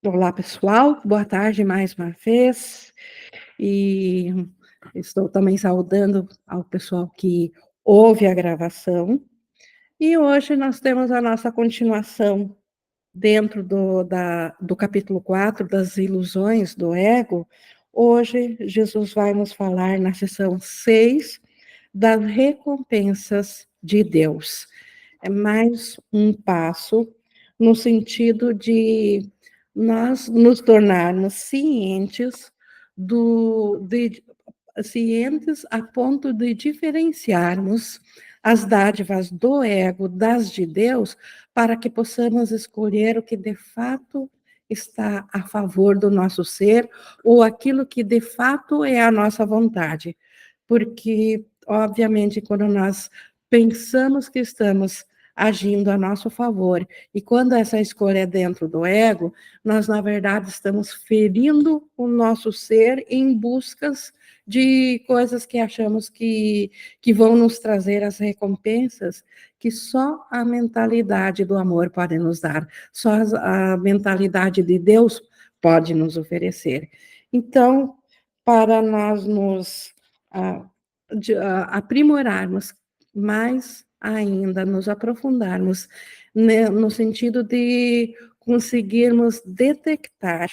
Olá, pessoal, boa tarde mais uma vez, e estou também saudando ao pessoal que ouve a gravação, e hoje nós temos a nossa continuação dentro do capítulo 4 das ilusões do ego. Hoje, Jesus vai nos falar na sessão 6 das recompensas de Deus. É mais um passo no sentido de nós nos tornarmos cientes cientes a ponto de diferenciarmos as dádivas do ego das de Deus, para que possamos escolher o que de fato está a favor do nosso ser, ou aquilo que de fato é a nossa vontade. Porque, obviamente, quando nós pensamos que estamos agindo a nosso favor, e quando essa escolha é dentro do ego, nós, na verdade, estamos ferindo o nosso ser em buscas de coisas que achamos que vão nos trazer as recompensas que só a mentalidade do amor pode nos dar, só a mentalidade de Deus pode nos oferecer. Então, para nós nos aprimorarmos mais ainda, nos aprofundarmos no sentido de conseguirmos detectar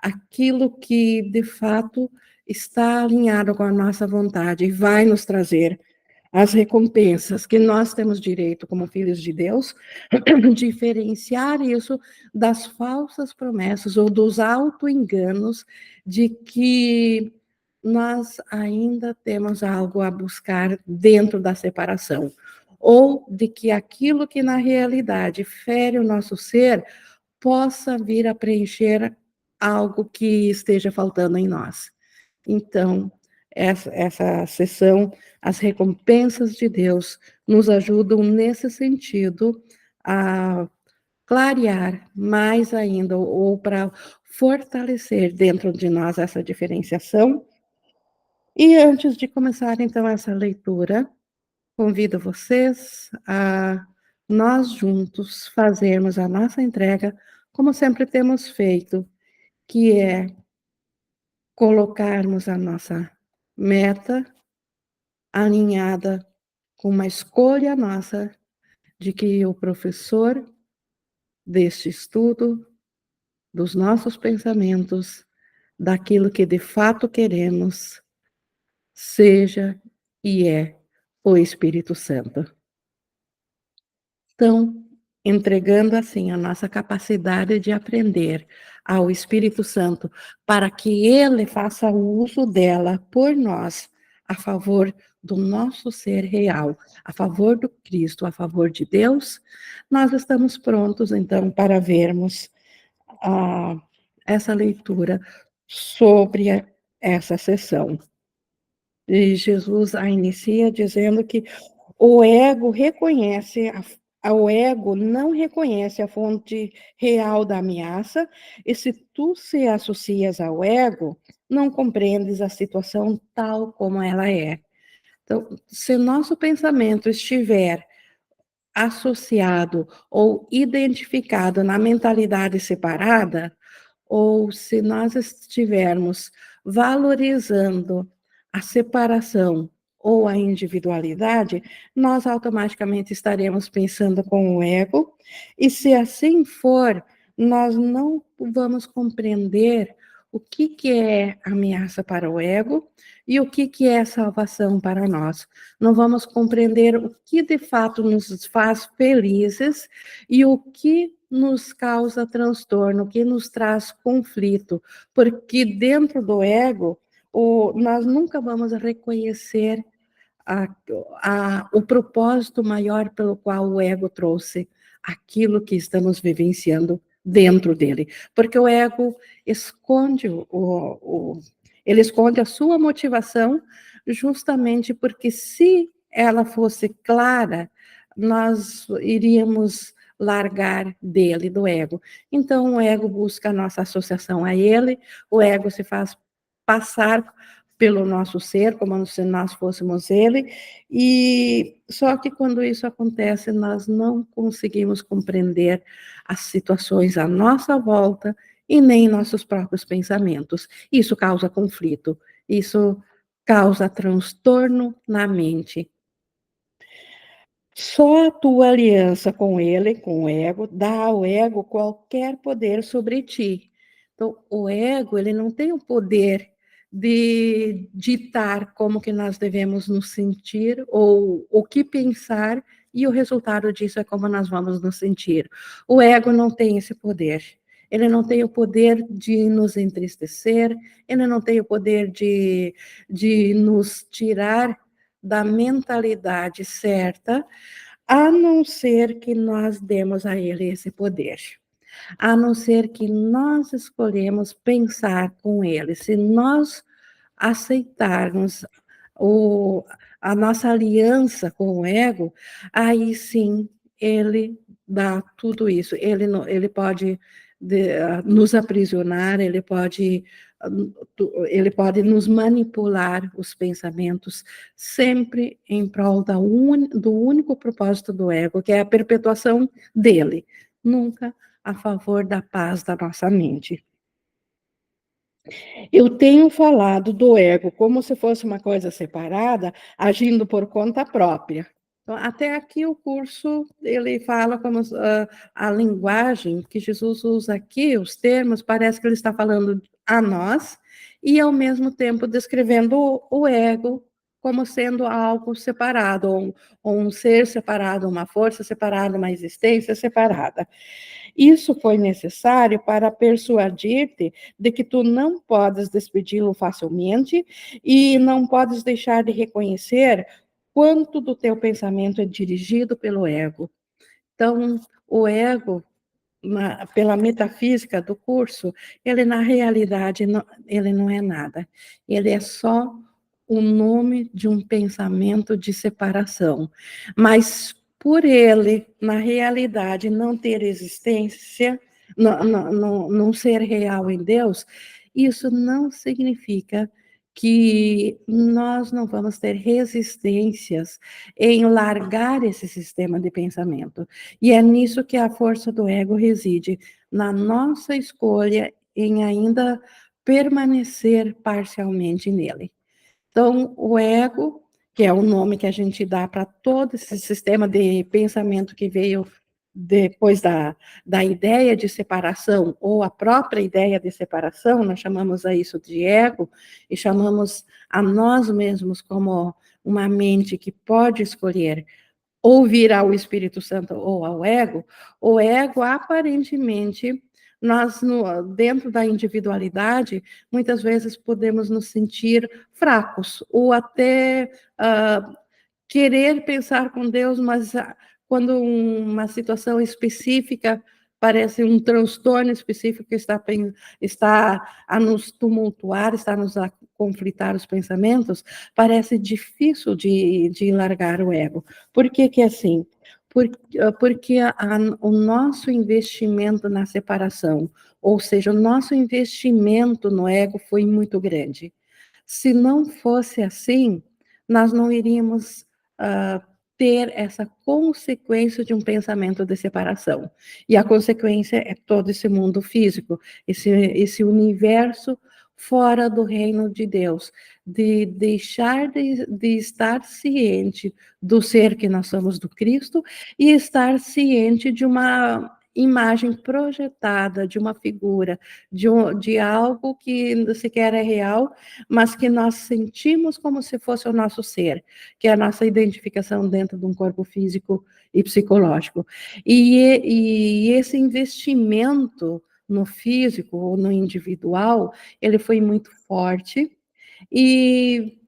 aquilo que de fato está alinhado com a nossa vontade e vai nos trazer as recompensas que nós temos direito como filhos de Deus, diferenciar isso das falsas promessas ou dos auto-enganos de que nós ainda temos algo a buscar dentro da separação, ou de que aquilo que na realidade fere o nosso ser possa vir a preencher algo que esteja faltando em nós. Então, essa sessão, as recompensas de Deus, nos ajudam nesse sentido a clarear mais ainda, ou para fortalecer dentro de nós essa diferenciação. E antes de começar, então, essa leitura, convido vocês a nós juntos fazermos a nossa entrega, como sempre temos feito, que é colocarmos a nossa meta alinhada com uma escolha nossa de que o professor deste estudo, dos nossos pensamentos, daquilo que de fato queremos, seja e é o Espírito Santo. Então, entregando assim a nossa capacidade de aprender ao Espírito Santo, para que ele faça o uso dela por nós, a favor do nosso ser real, a favor do Cristo, a favor de Deus, nós estamos prontos então para vermos essa leitura sobre essa sessão. E Jesus a inicia dizendo que o ego o ego não reconhece a fonte real da ameaça, e se tu se associas ao ego, não compreendes a situação tal como ela é. Então, se nosso pensamento estiver associado ou identificado na mentalidade separada, ou se nós estivermos valorizando a separação ou a individualidade, nós automaticamente estaremos pensando com o ego, e se assim for, nós não vamos compreender o que é ameaça para o ego e o que é salvação para nós. Não vamos compreender o que de fato nos faz felizes e o que nos causa transtorno, o que nos traz conflito, porque dentro do ego, nós nunca vamos reconhecer o propósito maior pelo qual o ego trouxe aquilo que estamos vivenciando dentro dele. Porque o ego esconde ele esconde a sua motivação, justamente porque se ela fosse clara, nós iríamos largar dele, do ego. Então, o ego busca a nossa associação a ele, o ego se faz passar pelo nosso ser, como se nós fôssemos ele, e só que quando isso acontece, nós não conseguimos compreender as situações à nossa volta e nem nossos próprios pensamentos. Isso causa conflito, isso causa transtorno na mente. Só a tua aliança com ele, com o ego, dá ao ego qualquer poder sobre ti. Então, o ego, ele não tem o poder de ditar como que nós devemos nos sentir ou o que pensar, e o resultado disso é como nós vamos nos sentir. O ego não tem esse poder. Ele não tem o poder de nos entristecer, ele não tem o poder de nos tirar da mentalidade certa, a não ser que nós demos a ele esse poder, a não ser que nós escolhemos pensar com ele. Se nós aceitarmos o, a nossa aliança com o ego, aí sim ele dá tudo isso. Ele pode nos aprisionar, ele pode nos manipular os pensamentos, sempre em prol do único propósito do ego, que é a perpetuação dele, nunca a favor da paz da nossa mente. Eu tenho falado do ego como se fosse uma coisa separada, agindo por conta própria. Então, até aqui o curso, ele fala como a linguagem que Jesus usa aqui, os termos, parece que ele está falando a nós, e ao mesmo tempo descrevendo o ego como sendo algo separado, ou um ser separado, uma força separada, uma existência separada. Isso foi necessário para persuadir-te de que tu não podes despedi-lo facilmente e não podes deixar de reconhecer quanto do teu pensamento é dirigido pelo ego. Então, o ego, pela metafísica do curso, ele na realidade ele não é nada. Ele é só o nome de um pensamento de separação. Mas por ele, na realidade, não ter existência, não ser real em Deus, isso não significa que nós não vamos ter resistências em largar esse sistema de pensamento. E é nisso que a força do ego reside, na nossa escolha em ainda permanecer parcialmente nele. Então, o ego, que é o nome que a gente dá para todo esse sistema de pensamento que veio depois da ideia de separação, ou a própria ideia de separação, nós chamamos a isso de ego, e chamamos a nós mesmos como uma mente que pode escolher ouvir ao Espírito Santo ou ao ego, o ego aparentemente nós dentro da individualidade muitas vezes podemos nos sentir fracos ou até querer pensar com Deus, mas quando uma situação específica parece um transtorno específico que está a nos tumultuar, está a nos conflitar os pensamentos, parece difícil de largar o ego. Por que que é assim? Porque o nosso investimento na separação, ou seja, o nosso investimento no ego foi muito grande. Se não fosse assim, nós não iríamos ter essa consequência de um pensamento de separação. E a consequência é todo esse mundo físico, esse universo fora do reino de Deus, de deixar de estar ciente do ser que nós somos do Cristo e estar ciente de uma imagem projetada, de uma figura, de algo que sequer é real, mas que nós sentimos como se fosse o nosso ser, que é a nossa identificação dentro de um corpo físico e psicológico. E esse investimento no físico ou no individual, ele foi muito forte, e,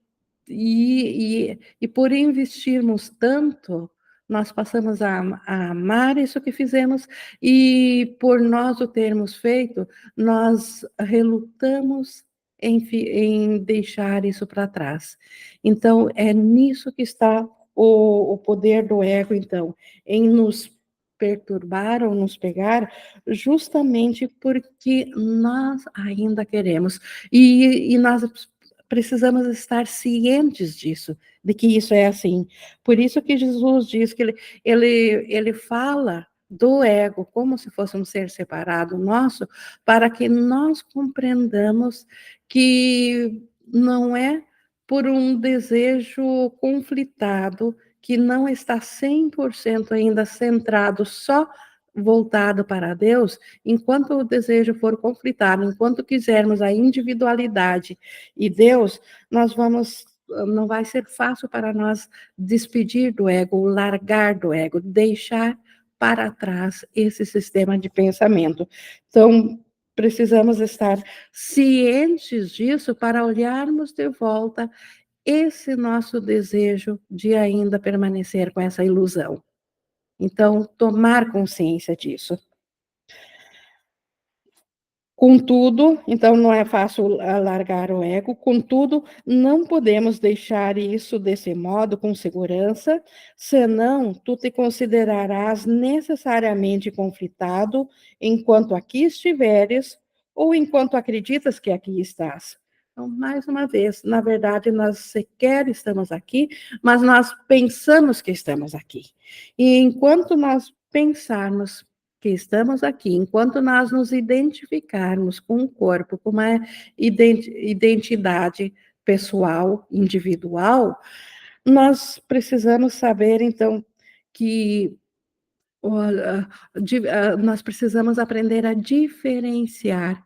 e por investirmos tanto, nós passamos a amar isso que fizemos, e por nós o termos feito, nós relutamos em deixar isso para trás. Então, é nisso que está o poder do ego, então, em nos perturbar ou nos pegar, justamente porque nós ainda queremos. E nós precisamos estar cientes disso, de que isso é assim. Por isso que Jesus diz que ele fala do ego, como se fosse um ser separado nosso, para que nós compreendamos que não é por um desejo conflitado, que não está 100% ainda centrado, só voltado para Deus, enquanto o desejo for conflitado, enquanto quisermos a individualidade e Deus, não vai ser fácil para nós despedir do ego, largar do ego, deixar para trás esse sistema de pensamento. Então, precisamos estar cientes disso para olharmos de volta esse nosso desejo de ainda permanecer com essa ilusão. Então, tomar consciência disso. Contudo, então não é fácil largar o ego, contudo, não podemos deixar isso desse modo com segurança, senão tu te considerarás necessariamente conflitado enquanto aqui estiveres ou enquanto acreditas que aqui estás. Então, mais uma vez, na verdade, nós sequer estamos aqui, mas nós pensamos que estamos aqui. E enquanto nós pensarmos que estamos aqui, enquanto nós nos identificarmos com o corpo, com uma identidade pessoal, individual, nós precisamos saber, então, que nós precisamos aprender a diferenciar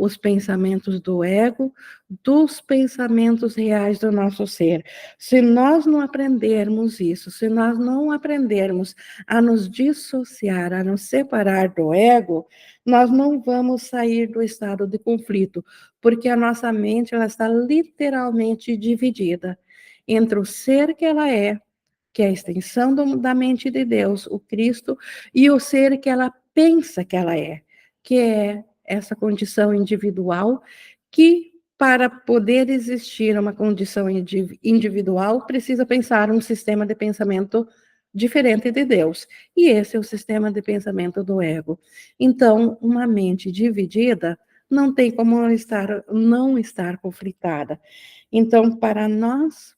os pensamentos do ego dos pensamentos reais do nosso ser. Se nós não aprendermos isso, se nós não aprendermos a nos dissociar, a nos separar do ego, nós não vamos sair do estado de conflito, porque a nossa mente ela está literalmente dividida entre o ser que ela é, que é a extensão da mente de Deus, o Cristo, e o ser que ela pensa que ela é, que é essa condição individual, que para poder existir uma condição individual, precisa pensar um sistema de pensamento diferente de Deus. E esse é o sistema de pensamento do ego. Então, uma mente dividida não tem como não estar conflitada. Então, para nós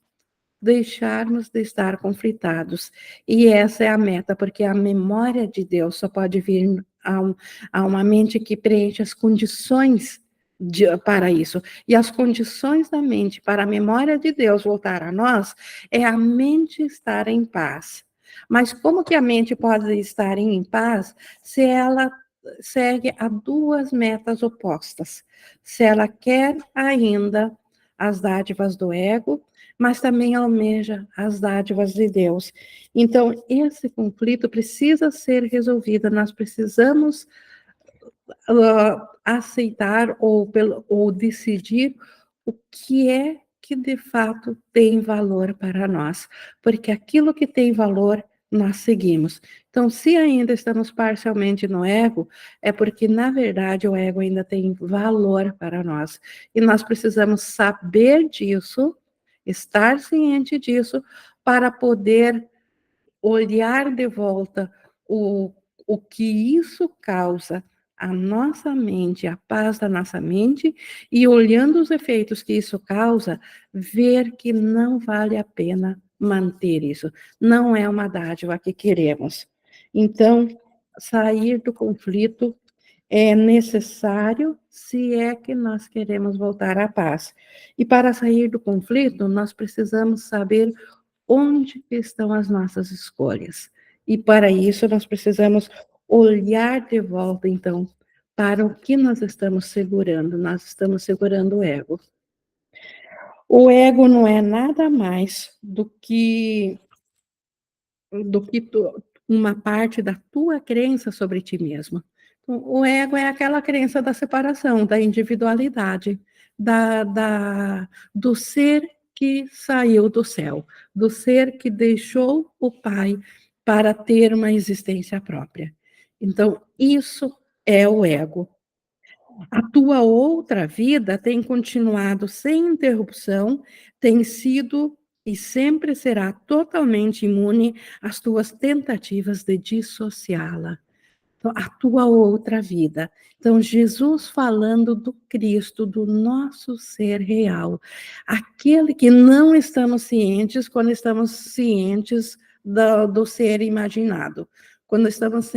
deixarmos de estar conflitados. E essa é a meta, porque a memória de Deus só pode vir a uma mente que preenche as condições para isso. E as condições da mente para a memória de Deus voltar a nós é a mente estar em paz. Mas como que a mente pode estar em paz se ela segue a duas metas opostas? Se ela quer ainda as dádivas do ego, mas também almeja as dádivas de Deus. Então, esse conflito precisa ser resolvido, nós precisamos aceitar ou decidir o que é que de fato tem valor para nós, porque aquilo que tem valor nós seguimos. Então, se ainda estamos parcialmente no ego, é porque, na verdade, o ego ainda tem valor para nós. E nós precisamos saber disso, estar ciente disso, para poder olhar de volta o que isso causa à nossa mente, a paz da nossa mente, e olhando os efeitos que isso causa, ver que não vale a pena manter isso. Não é uma dádiva que queremos. Então, sair do conflito é necessário se é que nós queremos voltar à paz. E para sair do conflito, nós precisamos saber onde estão as nossas escolhas. E para isso nós precisamos olhar de volta, então, para o que nós estamos segurando. Nós estamos segurando o ego. O ego não é nada mais do que uma parte da tua crença sobre ti mesmo. Então, o ego é aquela crença da separação, da individualidade, do ser que saiu do céu, do ser que deixou o Pai para ter uma existência própria. Então, isso é o ego. A tua outra vida tem continuado sem interrupção, tem sido e sempre será totalmente imune às tuas tentativas de dissociá-la. Então, a tua outra vida. Então, Jesus falando do Cristo, do nosso ser real, aquele que não estamos cientes quando estamos cientes do ser imaginado. quando estamos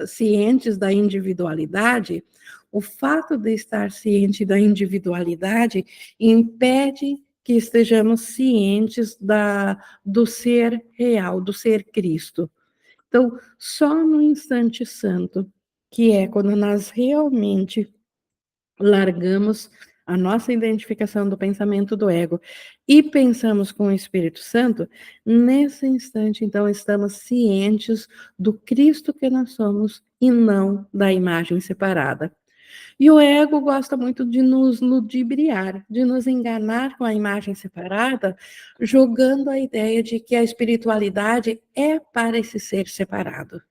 cientes da individualidade, o fato de estar ciente da individualidade impede que estejamos cientes do ser real, do ser Cristo. Então, só no instante santo, que é quando nós realmente largamos a nossa identificação do pensamento do ego e pensamos com o Espírito Santo, nesse instante, então, estamos cientes do Cristo que nós somos e não da imagem separada. E o ego gosta muito de nos ludibriar, de nos enganar com a imagem separada, jogando a ideia de que a espiritualidade é para esse ser separado.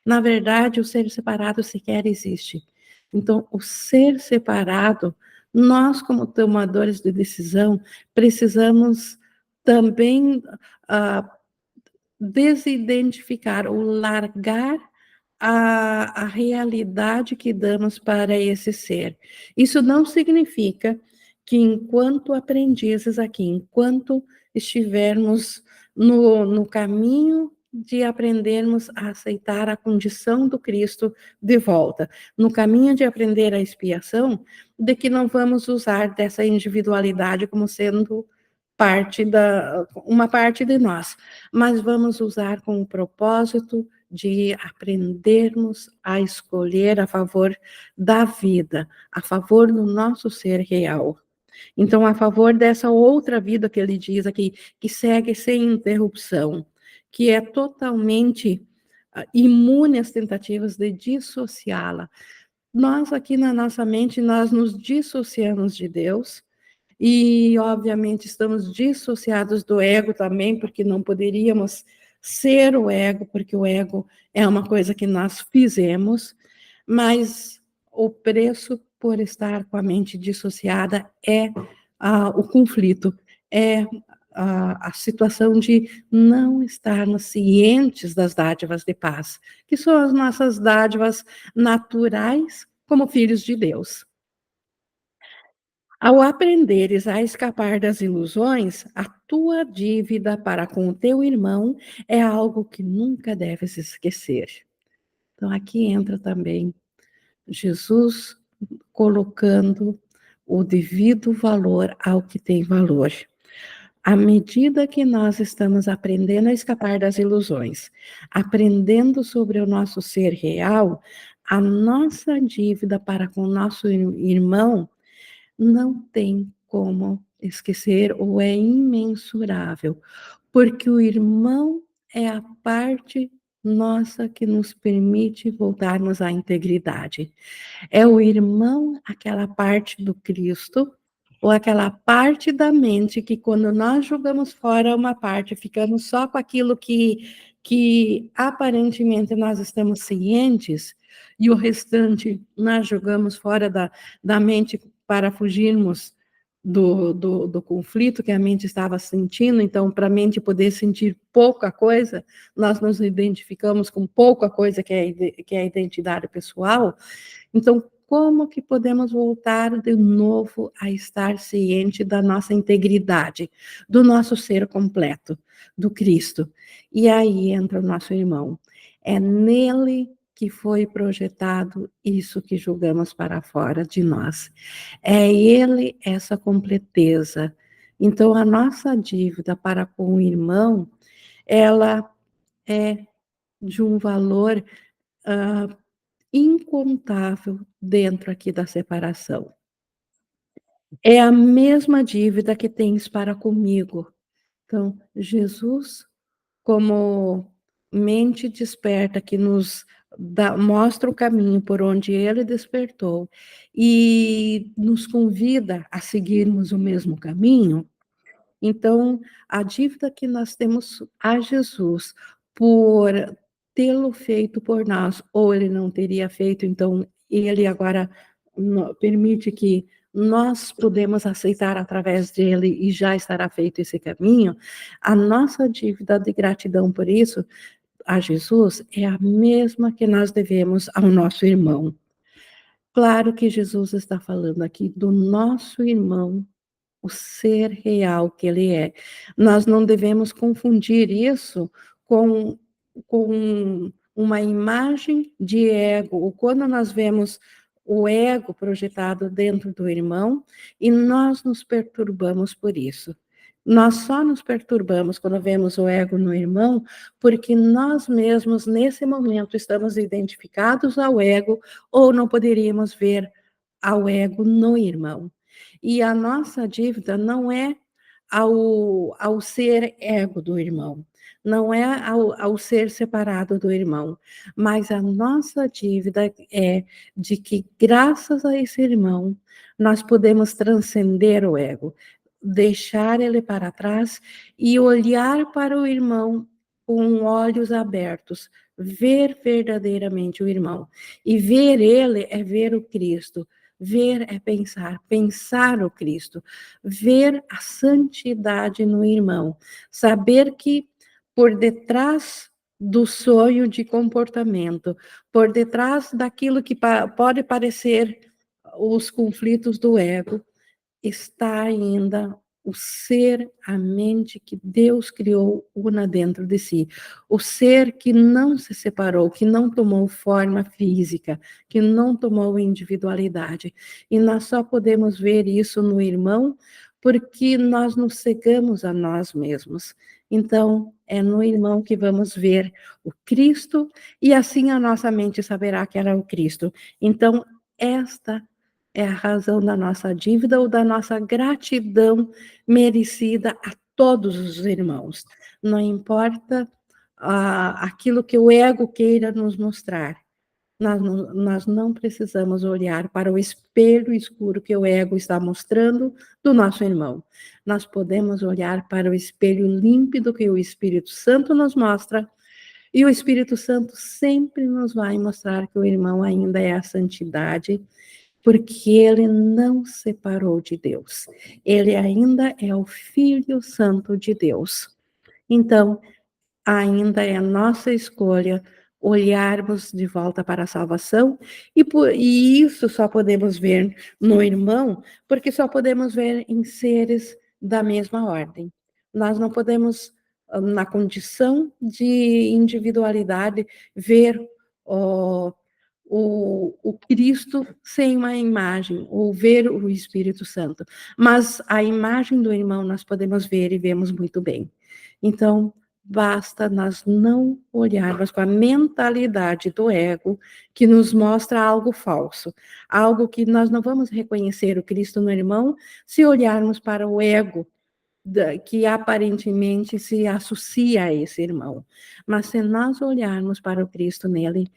Na verdade, o ser separado sequer existe. Então, o ser separado, nós, como tomadores de decisão, precisamos também desidentificar ou largar a realidade que damos para esse ser. Isso não significa que, enquanto aprendizes aqui, enquanto estivermos no caminho de aprendermos a aceitar a condição do Cristo de volta, no caminho de aprender a expiação, de que não vamos usar dessa individualidade como sendo uma parte de nós, mas vamos usar com o propósito de aprendermos a escolher a favor da vida, a favor do nosso ser real. Então, a favor dessa outra vida que ele diz aqui, que segue sem interrupção, que é totalmente imune às tentativas de dissociá-la. Nós aqui na nossa mente, nós nos dissociamos de Deus, e, obviamente, estamos dissociados do ego também, porque não poderíamos ser o ego, porque o ego é uma coisa que nós fizemos, mas o preço por estar com a mente dissociada é o conflito, é a situação de não estarmos cientes das dádivas de paz, que são as nossas dádivas naturais como filhos de Deus. Ao aprenderes a escapar das ilusões, a tua dívida para com o teu irmão é algo que nunca deves esquecer. Então, aqui entra também Jesus colocando o devido valor ao que tem valor. À medida que nós estamos aprendendo a escapar das ilusões, aprendendo sobre o nosso ser real, a nossa dívida para com o nosso irmão não tem como esquecer ou é imensurável, porque o irmão é a parte nossa que nos permite voltarmos à integridade. É o irmão, aquela parte do Cristo, ou aquela parte da mente que, quando nós jogamos fora uma parte, ficamos só com aquilo que aparentemente nós estamos cientes, e o restante nós jogamos fora da mente para fugirmos do conflito que a mente estava sentindo. Então, para a mente poder sentir pouca coisa, nós nos identificamos com pouca coisa que é a identidade pessoal. Então, como que podemos voltar de novo a estar ciente da nossa integridade, do nosso ser completo, do Cristo? E aí entra o nosso irmão. É nele que foi projetado isso que julgamos para fora de nós. É ele essa completeza. Então, a nossa dívida para com o irmão, ela é de um valor incontável dentro aqui da separação. É a mesma dívida que tens para comigo. Então, Jesus, como mente desperta que nos mostra o caminho por onde ele despertou e nos convida a seguirmos o mesmo caminho. Então, a dívida que nós temos a Jesus por tê-lo feito por nós, ou ele não teria feito, então ele agora permite que nós podemos aceitar através dele e já estará feito esse caminho. A nossa dívida de gratidão por isso a Jesus é a mesma que nós devemos ao nosso irmão. Claro que Jesus está falando aqui do nosso irmão, o ser real que ele é. Nós não devemos confundir isso com uma imagem de ego, ou quando nós vemos o ego projetado dentro do irmão, e nós nos perturbamos por isso. Nós só nos perturbamos quando vemos o ego no irmão, porque nós mesmos, nesse momento, estamos identificados ao ego, ou não poderíamos ver ao ego no irmão. E a nossa dívida não é ao ser ego do irmão, não é ao ser separado do irmão, mas a nossa dívida é de que, graças a esse irmão, nós podemos transcender o ego, deixar ele para trás e olhar para o irmão com olhos abertos, ver verdadeiramente o irmão. E ver ele é ver o Cristo. Ver é pensar, pensar o Cristo, ver a santidade no irmão, saber que por detrás do sonho de comportamento, por detrás daquilo que pode parecer os conflitos do ego, está ainda o ser, a mente que Deus criou una dentro de si. O ser que não se separou, que não tomou forma física, que não tomou individualidade. E nós só podemos ver isso no irmão porque nós nos cegamos a nós mesmos. Então, é no irmão que vamos ver o Cristo, e assim a nossa mente saberá que era o Cristo. Então, esta é a razão da nossa dívida ou da nossa gratidão merecida a todos os irmãos. Não importa aquilo que o ego queira nos mostrar. Nós não precisamos olhar para o espelho escuro que o ego está mostrando do nosso irmão. Nós podemos olhar para o espelho límpido que o Espírito Santo nos mostra, e o Espírito Santo sempre nos vai mostrar que o irmão ainda é a santidade, porque ele não separou de Deus. Ele ainda é o Filho Santo de Deus. Então, ainda é nossa escolha olharmos de volta para a salvação, e isso só podemos ver no irmão, porque só podemos ver em seres da mesma ordem. Nós não podemos, na condição de individualidade, ver o Cristo sem uma imagem, ou ver o Espírito Santo. Mas a imagem do irmão nós podemos ver e vemos muito bem. Então, basta nós não olharmos com a mentalidade do ego, que nos mostra algo falso, algo que nós não vamos reconhecer o Cristo no irmão se olharmos para o ego que aparentemente se associa a esse irmão. Mas se nós olharmos para o Cristo nele,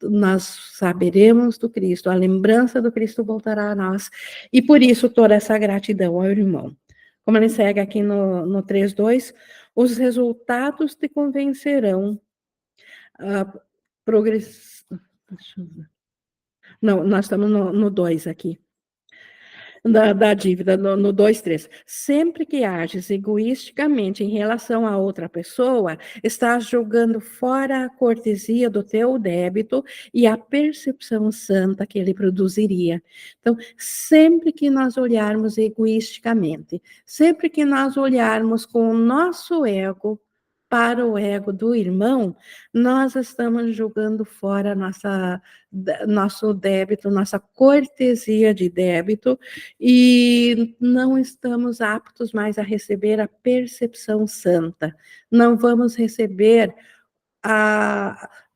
nós saberemos do Cristo, a lembrança do Cristo voltará a nós, e por isso toda essa gratidão ao irmão. Como ele segue aqui no 3:2, os resultados te convencerão a progress... Não, nós estamos no 2 aqui. Da dívida, no 2:3. Sempre que ages egoisticamente em relação a outra pessoa, estás jogando fora a cortesia do teu débito e a percepção santa que ele produziria. Então, sempre que nós olharmos egoisticamente, sempre que nós olharmos com o nosso ego para o ego do irmão, nós estamos jogando fora nosso débito, nossa cortesia de débito, e não estamos aptos mais a receber a percepção santa. Não vamos receber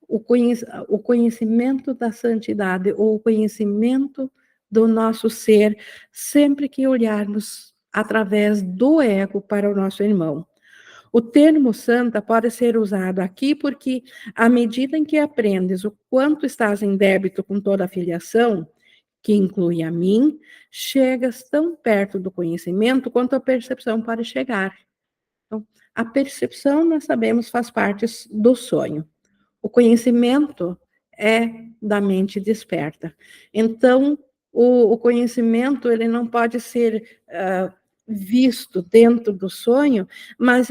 o conhecimento da santidade, ou o conhecimento do nosso ser, sempre que olharmos através do ego para o nosso irmão. O termo santa pode ser usado aqui porque, à medida em que aprendes o quanto estás em débito com toda a filiação, que inclui a mim, chegas tão perto do conhecimento quanto a percepção pode chegar. Então, a percepção, nós sabemos, faz parte do sonho. O conhecimento é da mente desperta. Então, o conhecimento, ele não pode ser visto dentro do sonho, mas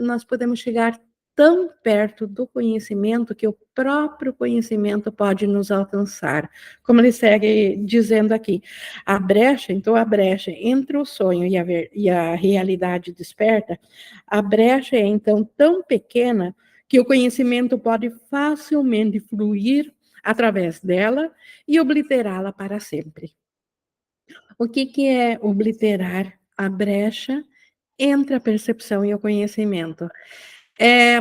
nós podemos chegar tão perto do conhecimento que o próprio conhecimento pode nos alcançar. Como ele segue dizendo aqui, a brecha entre o sonho e a realidade desperta, a brecha é então tão pequena que o conhecimento pode facilmente fluir através dela e obliterá-la para sempre. O que é obliterar a brecha entre a percepção e o conhecimento? É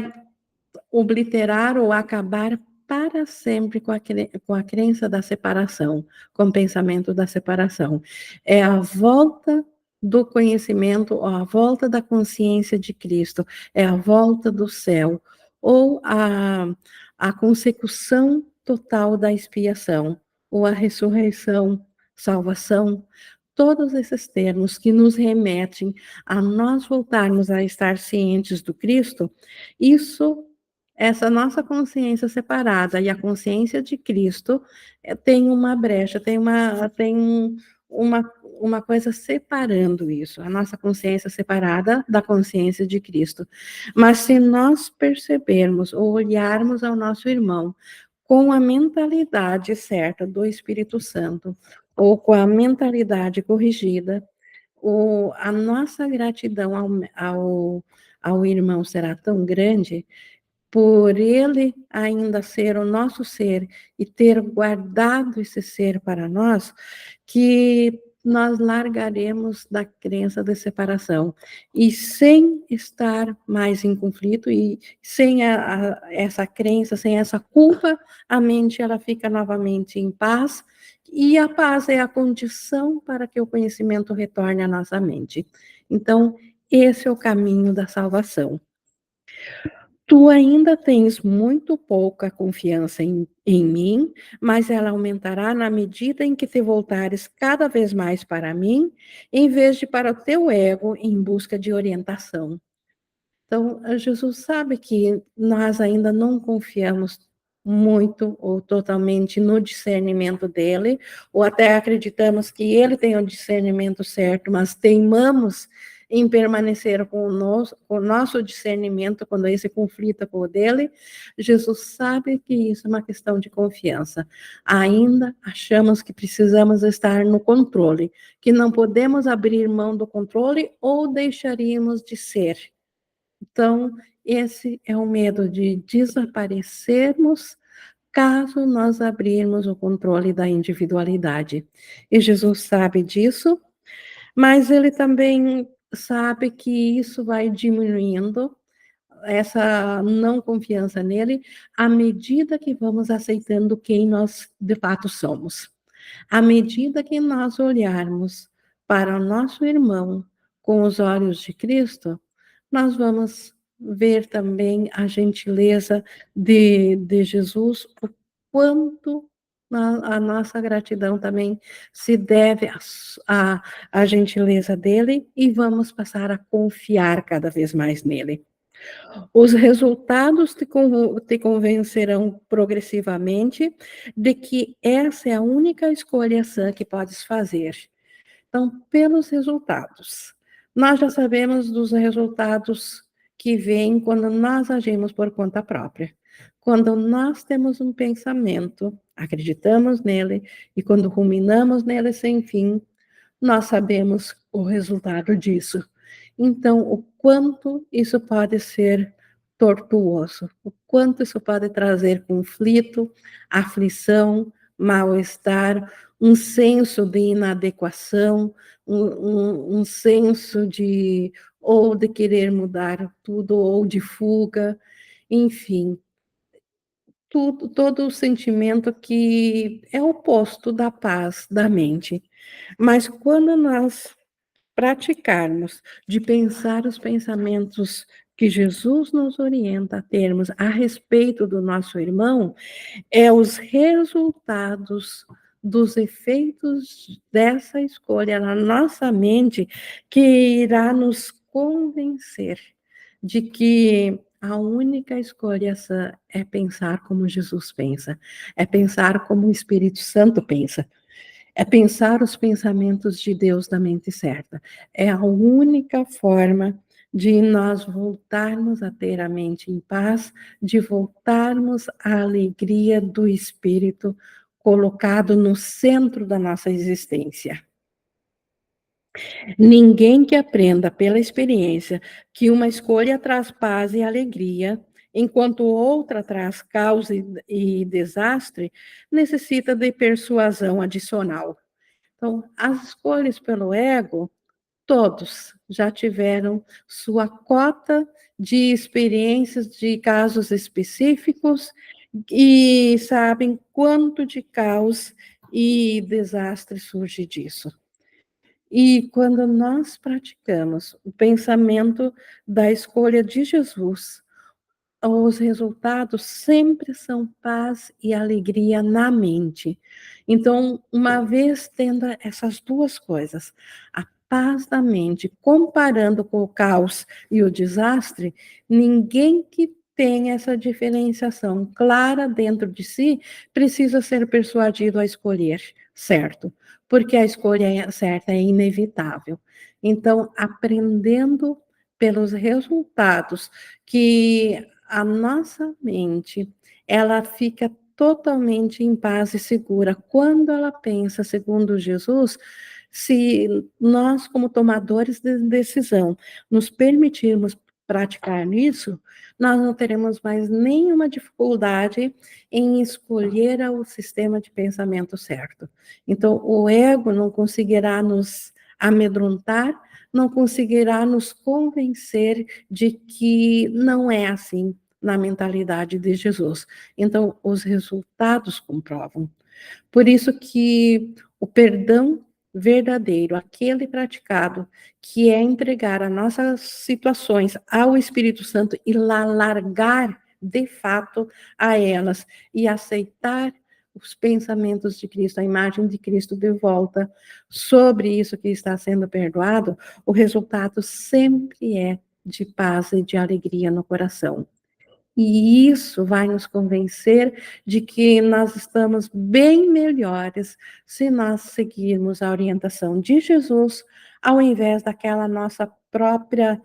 obliterar ou acabar para sempre com a crença da separação, com o pensamento da separação. É a volta do conhecimento, ou a volta da consciência de Cristo, é a volta do céu, ou a consecução total da expiação, ou a ressurreição, salvação, todos esses termos que nos remetem a nós voltarmos a estar cientes do Cristo, isso, essa nossa consciência separada e a consciência de Cristo tem uma brecha, uma coisa separando isso, a nossa consciência separada da consciência de Cristo. Mas se nós percebermos ou olharmos ao nosso irmão com a mentalidade certa do Espírito Santo, ou com a mentalidade corrigida, a nossa gratidão ao irmão será tão grande por ele ainda ser o nosso ser e ter guardado esse ser para nós, que nós largaremos da crença de separação e sem estar mais em conflito e sem essa crença, sem essa culpa, a mente ela fica novamente em paz e a paz é a condição para que o conhecimento retorne à nossa mente. Então, esse é o caminho da salvação. Tu ainda tens muito pouca confiança em mim, mas ela aumentará na medida em que te voltares cada vez mais para mim, em vez de para o teu ego em busca de orientação. Então, Jesus sabe que nós ainda não confiamos muito ou totalmente no discernimento dele, ou até acreditamos que ele tem o discernimento certo, mas teimamos em permanecer com o nosso discernimento quando esse conflita com o dele. Jesus sabe que isso é uma questão de confiança. Ainda achamos que precisamos estar no controle, que não podemos abrir mão do controle ou deixaríamos de ser. Então, esse é o medo de desaparecermos caso nós abrirmos o controle da individualidade. E Jesus sabe disso, mas ele também sabe que isso vai diminuindo, essa não confiança nele, à medida que vamos aceitando quem nós de fato somos. À medida que nós olharmos para o nosso irmão com os olhos de Cristo, nós vamos ver também a gentileza de Jesus, o quanto a nossa gratidão também se deve à gentileza dele, e vamos passar a confiar cada vez mais nele. Os resultados te convencerão progressivamente de que essa é a única escolha sã que podes fazer. Então, pelos resultados. Nós já sabemos dos resultados que vêm quando nós agimos por conta própria. Quando nós temos um pensamento, acreditamos nele, e quando ruminamos nele sem fim, nós sabemos o resultado disso. Então, o quanto isso pode ser tortuoso, o quanto isso pode trazer conflito, aflição, mal-estar, um senso de inadequação, um senso de ou de querer mudar tudo, ou de fuga, enfim, todo o sentimento que é oposto da paz da mente. Mas quando nós praticarmos de pensar os pensamentos que Jesus nos orienta a termos a respeito do nosso irmão, é os resultados dos efeitos dessa escolha na nossa mente que irá nos convencer de que a única escolha essa é pensar como Jesus pensa, é pensar como o Espírito Santo pensa. É pensar os pensamentos de Deus da mente certa. É a única forma de nós voltarmos a ter a mente em paz, de voltarmos à alegria do Espírito colocado no centro da nossa existência. Ninguém que aprenda pela experiência que uma escolha traz paz e alegria enquanto outra traz caos e desastre, necessita de persuasão adicional. Então, as escolhas pelo ego, todos já tiveram sua cota de experiências de casos específicos e sabem quanto de caos e desastre surge disso. E quando nós praticamos o pensamento da escolha de Jesus, os resultados sempre são paz e alegria na mente. Então, uma vez tendo essas duas coisas, a paz da mente, comparando com o caos e o desastre, ninguém que tenha essa diferenciação clara dentro de si precisa ser persuadido a escolher certo, porque a escolha certa é inevitável. Então, aprendendo pelos resultados que a nossa mente, ela fica totalmente em paz e segura quando ela pensa segundo Jesus. Se nós, como tomadores de decisão, nos permitirmos praticar nisso, nós não teremos mais nenhuma dificuldade em escolher o sistema de pensamento certo. Então, o ego não conseguirá nos amedrontar, não conseguirá nos convencer de que não é assim na mentalidade de Jesus. Então, os resultados comprovam. Por isso que o perdão verdadeiro, aquele praticado, que é entregar as nossas situações ao Espírito Santo e largar de fato a elas e aceitar os pensamentos de Cristo, a imagem de Cristo de volta sobre isso que está sendo perdoado, o resultado sempre é de paz e de alegria no coração. E isso vai nos convencer de que nós estamos bem melhores se nós seguirmos a orientação de Jesus, ao invés daquela nossa própria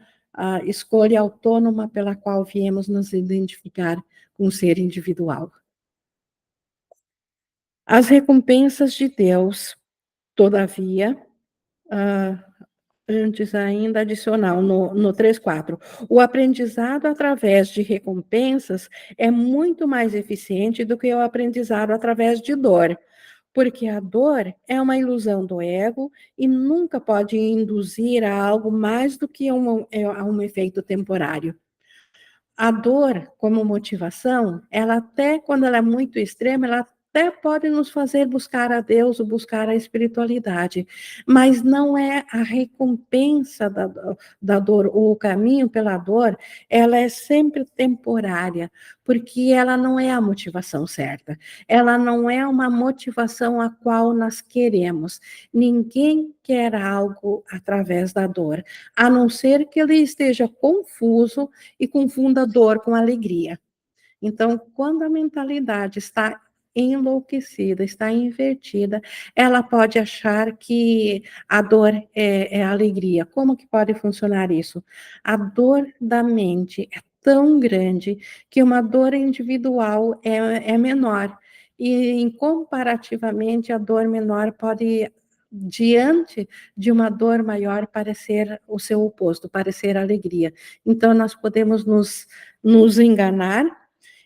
escolha autônoma pela qual viemos nos identificar com o ser individual. As recompensas de Deus, todavia, ah, antes ainda adicional, no 3.4. O aprendizado através de recompensas é muito mais eficiente do que o aprendizado através de dor, porque a dor é uma ilusão do ego e nunca pode induzir a algo mais do que a um efeito temporário. A dor, como motivação, ela até, quando ela é muito extrema, ela até pode nos fazer buscar a Deus ou buscar a espiritualidade, mas não é a recompensa da dor, ou o caminho pela dor, ela é sempre temporária, porque ela não é a motivação certa, ela não é uma motivação a qual nós queremos. Ninguém quer algo através da dor, a não ser que ele esteja confuso e confunda dor com alegria. Então, quando a mentalidade está enlouquecida, está invertida, ela pode achar que a dor é alegria. Como que pode funcionar isso? A dor da mente é tão grande que uma dor individual é menor. E, em comparativamente, a dor menor pode, diante de uma dor maior, parecer o seu oposto, parecer alegria. Então, nós podemos nos enganar,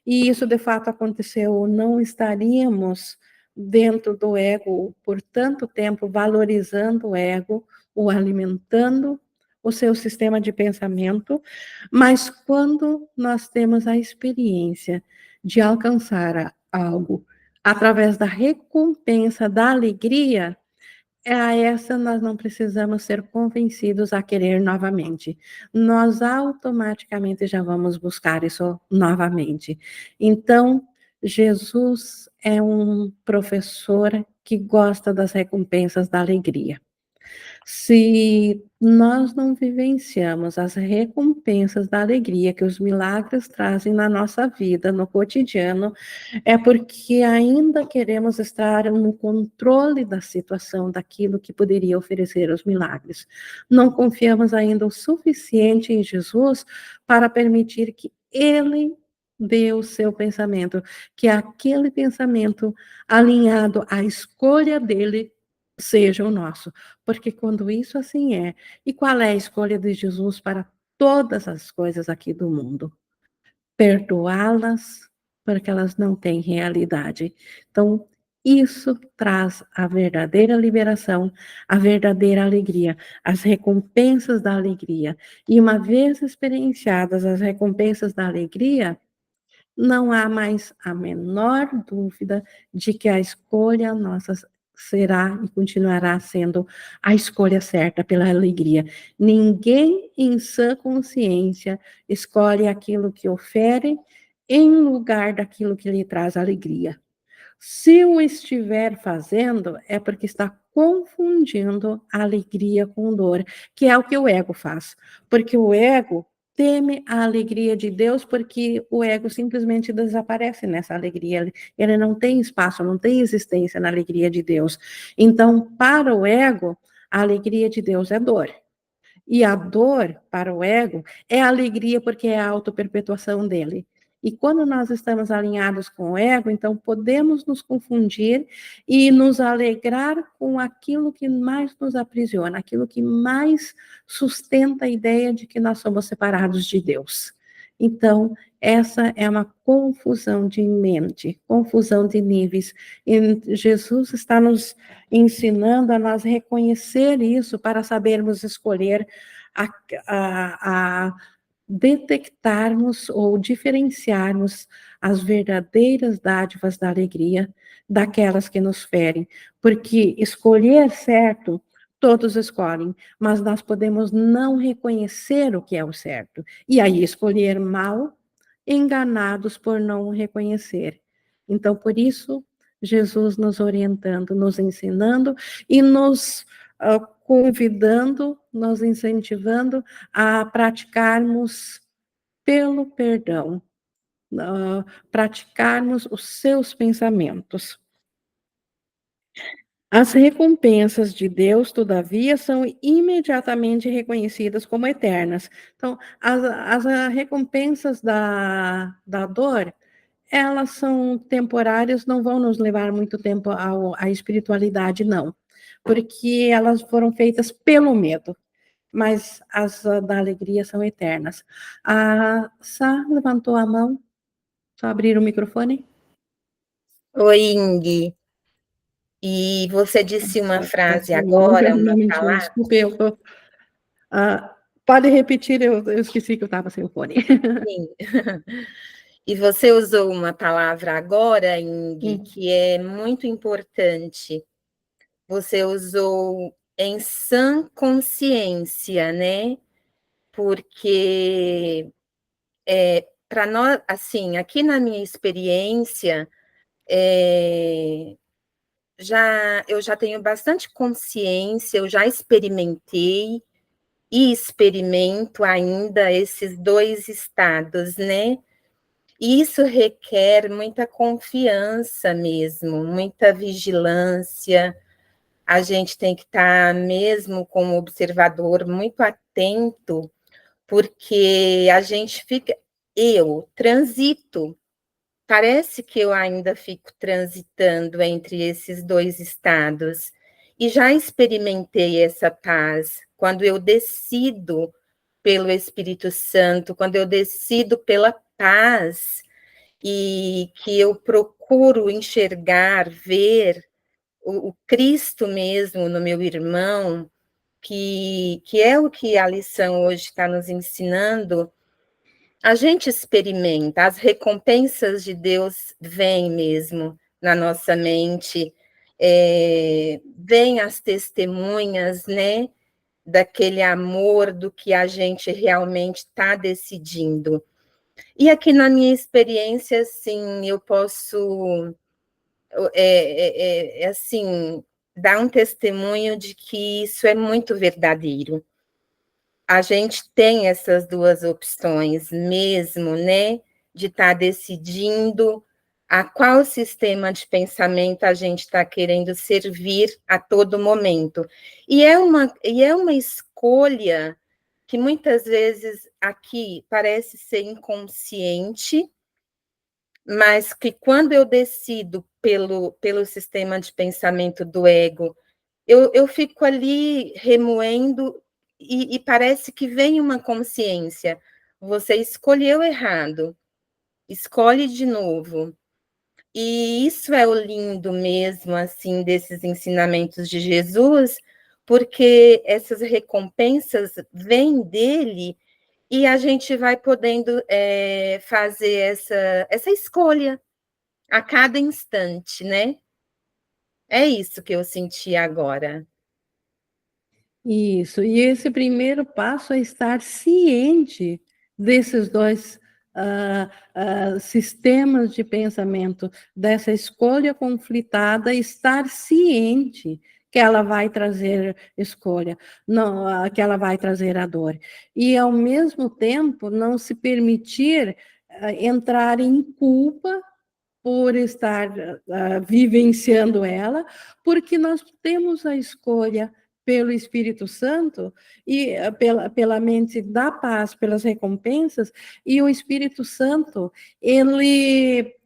e isso de fato aconteceu, não estaríamos dentro do ego por tanto tempo, valorizando o ego, ou alimentando o seu sistema de pensamento, mas quando nós temos a experiência de alcançar algo através da recompensa da alegria, a essa nós não precisamos ser convencidos a querer novamente. Nós automaticamente já vamos buscar isso novamente. Então, Jesus é um professor que gosta das recompensas da alegria. Se nós não vivenciamos as recompensas da alegria que os milagres trazem na nossa vida, no cotidiano, é porque ainda queremos estar no controle da situação, daquilo que poderia oferecer os milagres. Não confiamos ainda o suficiente em Jesus para permitir que Ele dê o seu pensamento, que aquele pensamento alinhado à escolha dele seja o nosso. Porque quando isso assim é, e qual é a escolha de Jesus para todas as coisas aqui do mundo? perdoá-las, porque elas não têm realidade. Então, isso traz a verdadeira liberação, a verdadeira alegria, as recompensas da alegria. E uma vez experienciadas as recompensas da alegria, não há mais a menor dúvida de que a escolha nossa será e continuará sendo a escolha certa pela alegria. Ninguém em sã consciência escolhe aquilo que ofere em lugar daquilo que lhe traz alegria. Se o estiver fazendo, é porque está confundindo alegria com dor, que é o que o ego faz. Porque o ego teme a alegria de Deus, porque o ego simplesmente desaparece nessa alegria. Ele não tem espaço, não tem existência na alegria de Deus. Então, para o ego, a alegria de Deus é dor. E a dor, para o ego, é a alegria porque é a autoperpetuação dele. E quando nós estamos alinhados com o ego, então podemos nos confundir e nos alegrar com aquilo que mais nos aprisiona, aquilo que mais sustenta a ideia de que nós somos separados de Deus. Então, essa é uma confusão de mente, confusão de níveis. E Jesus está nos ensinando a nós reconhecer isso para sabermos escolher, a detectarmos ou diferenciarmos as verdadeiras dádivas da alegria daquelas que nos ferem. Porque escolher certo, todos escolhem, mas nós podemos não reconhecer o que é o certo. E aí escolher mal, enganados por não reconhecer. Então, por isso, Jesus nos orientando, nos ensinando e nos convidando, nos incentivando a praticarmos pelo perdão, praticarmos os seus pensamentos. As recompensas de Deus, todavia, são imediatamente reconhecidas como eternas. Então, as recompensas da dor, elas são temporárias, não vão nos levar muito tempo à espiritualidade, não, porque elas foram feitas pelo medo, mas as da alegria são eternas. A Sá levantou a mão, só abrir o microfone. Oi, Ingui. E você disse uma frase agora, Um uma momentinho, palavra. desculpe, pode repetir, eu esqueci que eu estava sem o fone. Sim. E você usou uma palavra agora, Ingui, que é muito importante. Você usou em sã consciência, né? Porque para nós, assim, aqui na minha experiência, eu já tenho bastante consciência, eu já experimentei e experimento ainda esses dois estados, né? E isso requer muita confiança mesmo, muita vigilância. A gente tem que estar mesmo como observador muito atento, porque a gente fica, eu transito, parece que eu ainda fico transitando entre esses dois estados. E já experimentei essa paz quando eu decido pelo Espírito Santo, quando eu decido pela paz e que eu procuro enxergar, ver o Cristo mesmo no meu irmão, que é o que a lição hoje está nos ensinando. A gente experimenta, as recompensas de Deus vêm mesmo na nossa mente, vêm as testemunhas, né, daquele amor do que a gente realmente está decidindo. E aqui na minha experiência, sim, eu posso, assim, dar um testemunho de que isso é muito verdadeiro. A gente tem essas duas opções mesmo, né? De estar decidindo a qual sistema de pensamento a gente está querendo servir a todo momento. E é uma escolha que muitas vezes aqui parece ser inconsciente, mas que quando eu decido pelo sistema de pensamento do ego, eu fico ali remoendo e parece que vem uma consciência. Você escolheu errado. escolhe de novo. E isso é o lindo mesmo, assim, desses ensinamentos de Jesus, porque essas recompensas vêm dele e a gente vai podendo fazer essa escolha a cada instante, né? É isso que eu senti agora. Isso, e esse primeiro passo é estar ciente desses dois sistemas de pensamento, dessa escolha conflitada, estar ciente que ela vai trazer escolha, não, que ela vai trazer a dor. E, ao mesmo tempo, não se permitir entrar em culpa por estar vivenciando ela, porque nós temos a escolha pelo Espírito Santo e pela mente da paz, pelas recompensas, e o Espírito Santo, ele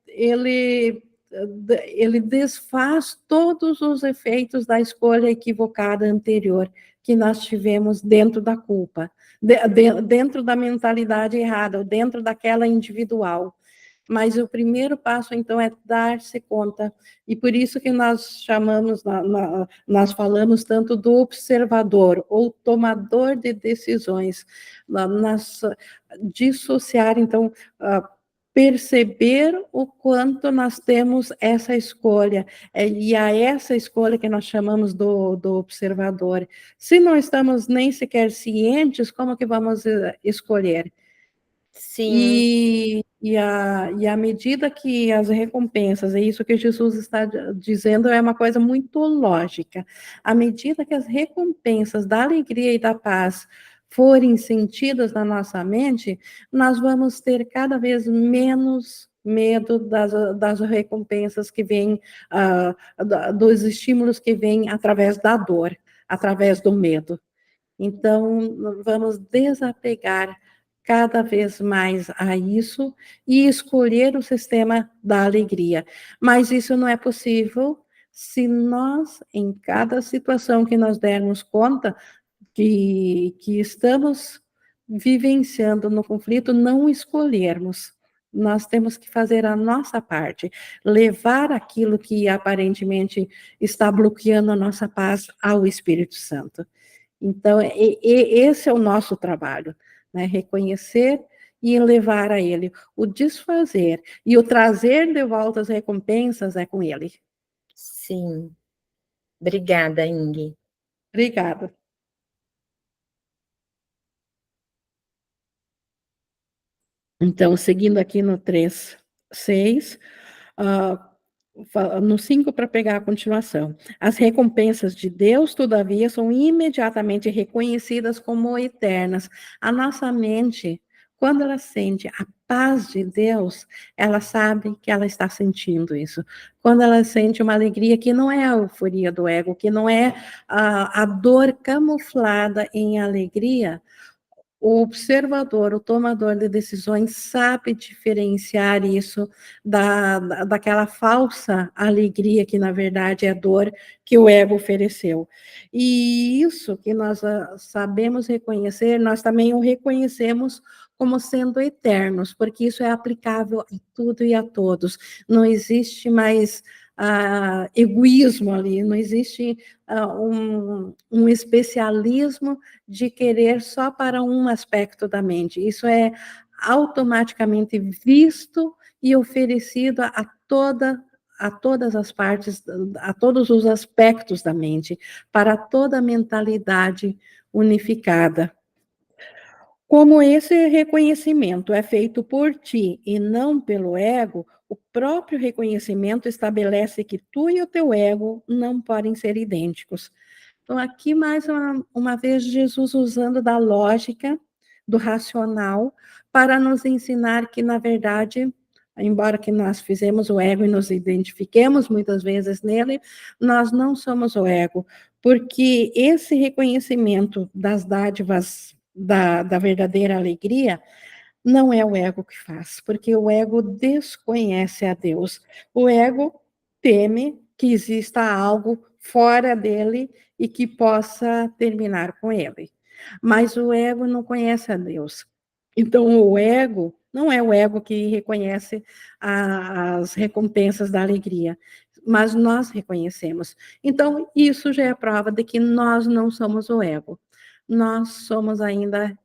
desfaz todos os efeitos da escolha equivocada anterior que nós tivemos dentro da culpa, dentro da mentalidade errada, ou dentro daquela individual. Mas o primeiro passo, então, é dar-se conta, e por isso que nós chamamos, nós falamos tanto do observador, ou tomador de decisões, nas, dissociar, então, perceber o quanto nós temos essa escolha, e a essa escolha que nós chamamos do observador. Se não estamos nem sequer cientes, como que vamos escolher? Sim, E à medida que as recompensas, é isso que Jesus está dizendo, é uma coisa muito lógica. À medida que as recompensas da alegria e da paz forem sentidas na nossa mente, nós vamos ter cada vez menos medo das recompensas que vêm, dos estímulos que vêm através da dor, através do medo. Então, vamos desapegar cada vez mais a isso e escolher o sistema da alegria. Mas isso não é possível se nós, em cada situação que nós dermos conta que estamos vivenciando no conflito, não escolhermos. Nós temos que fazer a nossa parte, levar aquilo que aparentemente está bloqueando a nossa paz ao Espírito Santo. Então, esse é o nosso trabalho, né? Reconhecer e levar a ele. O desfazer e o trazer de volta as recompensas é com ele. sim. Obrigada, Ingrid. Obrigada. Então, seguindo aqui no 3:6, no 5 para pegar a continuação. As recompensas de Deus, todavia, são imediatamente reconhecidas como eternas. A nossa mente, quando ela sente a paz de Deus, ela sabe que ela está sentindo isso. Quando ela sente uma alegria que não é a euforia do ego, que não é a dor camuflada em alegria, o observador, o tomador de decisões, sabe diferenciar isso daquela falsa alegria que, na verdade, é dor que o ego ofereceu. E isso que nós sabemos reconhecer, nós também o reconhecemos como sendo eternos, porque isso é aplicável a tudo e a todos. Não existe mais egoísmo ali, não existe um especialismo de querer só para um aspecto da mente. Isso é automaticamente visto e oferecido a todas as partes, a todos os aspectos da mente, para toda a mentalidade unificada. Como esse reconhecimento é feito por ti e não pelo ego, o próprio reconhecimento estabelece que tu e o teu ego não podem ser idênticos. Então, aqui, mais uma vez, Jesus usando da lógica, do racional, para nos ensinar que, na verdade, embora que nós fizemos o ego e nos identifiquemos muitas vezes nele, nós não somos o ego, porque esse reconhecimento das dádivas da verdadeira alegria não é o ego que faz, porque o ego desconhece a Deus. O ego teme que exista algo fora dele e que possa terminar com ele. Mas o ego não conhece a Deus. Então, o ego Não é o ego que reconhece as recompensas da alegria, mas nós reconhecemos. Então, isso já é a prova de que nós não somos o ego. Nós somos ainda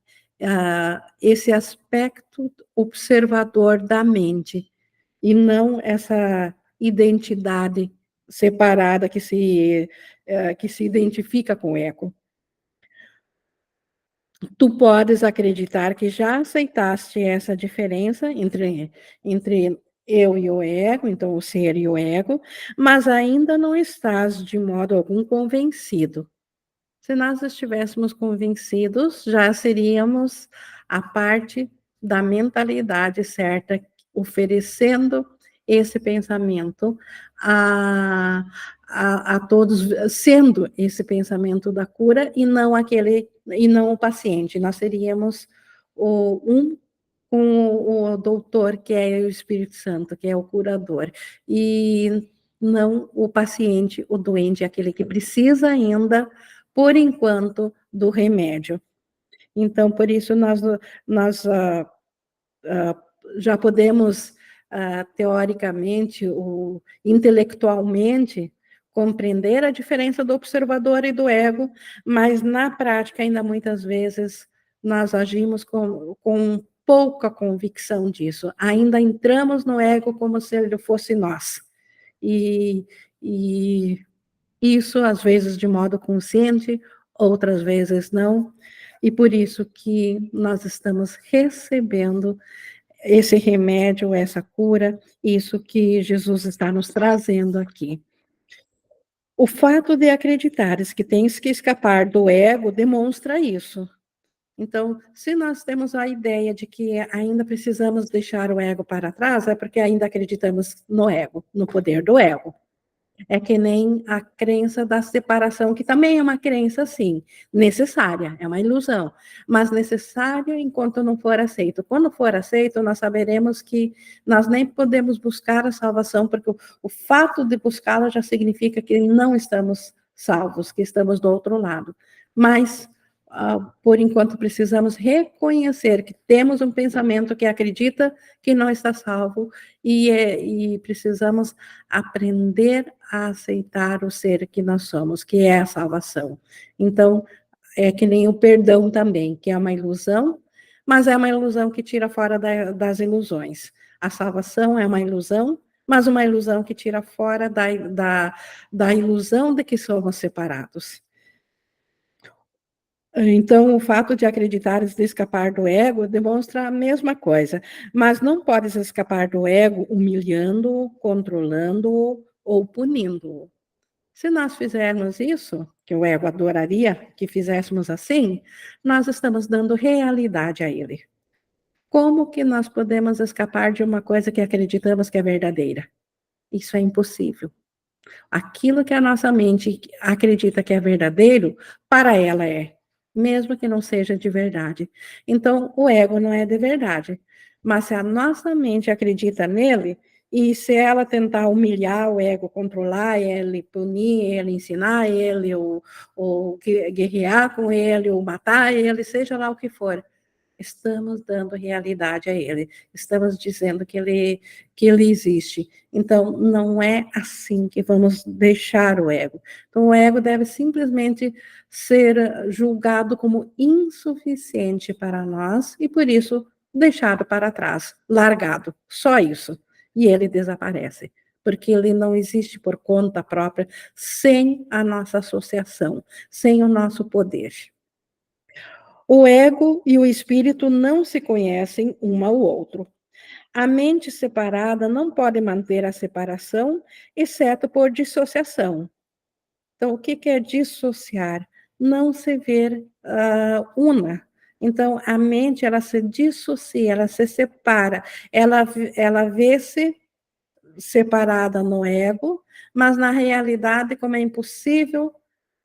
esse aspecto observador da mente, e não essa identidade separada que se identifica com o ego. Tu podes acreditar que já aceitaste essa diferença entre eu e o ego, então o ser e o ego, mas ainda não estás de modo algum convencido. Se nós estivéssemos convencidos, já seríamos a parte da mentalidade certa, oferecendo esse pensamento a todos, sendo esse pensamento da cura e não o paciente. Nós seríamos um com o doutor, que é o Espírito Santo, que é o curador, e não o paciente, o doente, aquele que precisa ainda, por enquanto, do remédio. Então, por isso, nós já podemos, teoricamente, intelectualmente, compreender a diferença do observador e do ego, mas na prática, ainda muitas vezes, nós agimos com pouca convicção disso. Ainda entramos no ego como se ele fosse nós. E, e isso, às vezes, de modo consciente, outras vezes não. E por isso que nós estamos recebendo esse remédio, essa cura, isso que Jesus está nos trazendo aqui. O fato de acreditares que tens que escapar do ego demonstra isso. Então, se nós temos a ideia de que ainda precisamos deixar o ego para trás, é porque ainda acreditamos no ego, no poder do ego. É que nem a crença da separação, que também é uma crença, sim, necessária, é uma ilusão, mas necessária enquanto não for aceito. Quando for aceito, nós saberemos que nós nem podemos buscar a salvação, porque o fato de buscá-la já significa que não estamos salvos, que estamos do outro lado. Mas, por enquanto, precisamos reconhecer que temos um pensamento que acredita que não está salvo e precisamos aprender a aceitar o ser que nós somos, que é a salvação. Então, é que nem o perdão também, que é uma ilusão, mas é uma ilusão que tira fora das ilusões. A salvação é uma ilusão, mas uma ilusão que tira fora da ilusão de que somos separados. Então, o fato de acreditares de escapar do ego demonstra a mesma coisa, mas não podes escapar do ego humilhando-o, controlando-o ou punindo-o. Se nós fizermos isso, que o ego adoraria que fizéssemos assim, nós estamos dando realidade a ele. Como que nós podemos escapar de uma coisa que acreditamos que é verdadeira? Isso é impossível. Aquilo que a nossa mente acredita que é verdadeiro, para ela é, mesmo que não seja de verdade. Então, o ego não é de verdade. Mas se a nossa mente acredita nele, e se ela tentar humilhar o ego, controlar ele, punir ele, ensinar ele, ou guerrear com ele, ou matar ele, seja lá o que for, estamos dando realidade a ele, estamos dizendo que ele existe. Então, não é assim que vamos deixar o ego. Então, o ego deve simplesmente ser julgado como insuficiente para nós e, por isso, deixado para trás, largado, só isso. E ele desaparece, porque ele não existe por conta própria, sem a nossa associação, sem o nosso poder. O ego e o espírito não se conhecem um ao outro. A mente separada não pode manter a separação, exceto por dissociação. Então, o que é dissociar? Não se ver una. Então, a mente, ela se dissocia, ela se separa, ela vê-se separada no ego, mas na realidade, como é impossível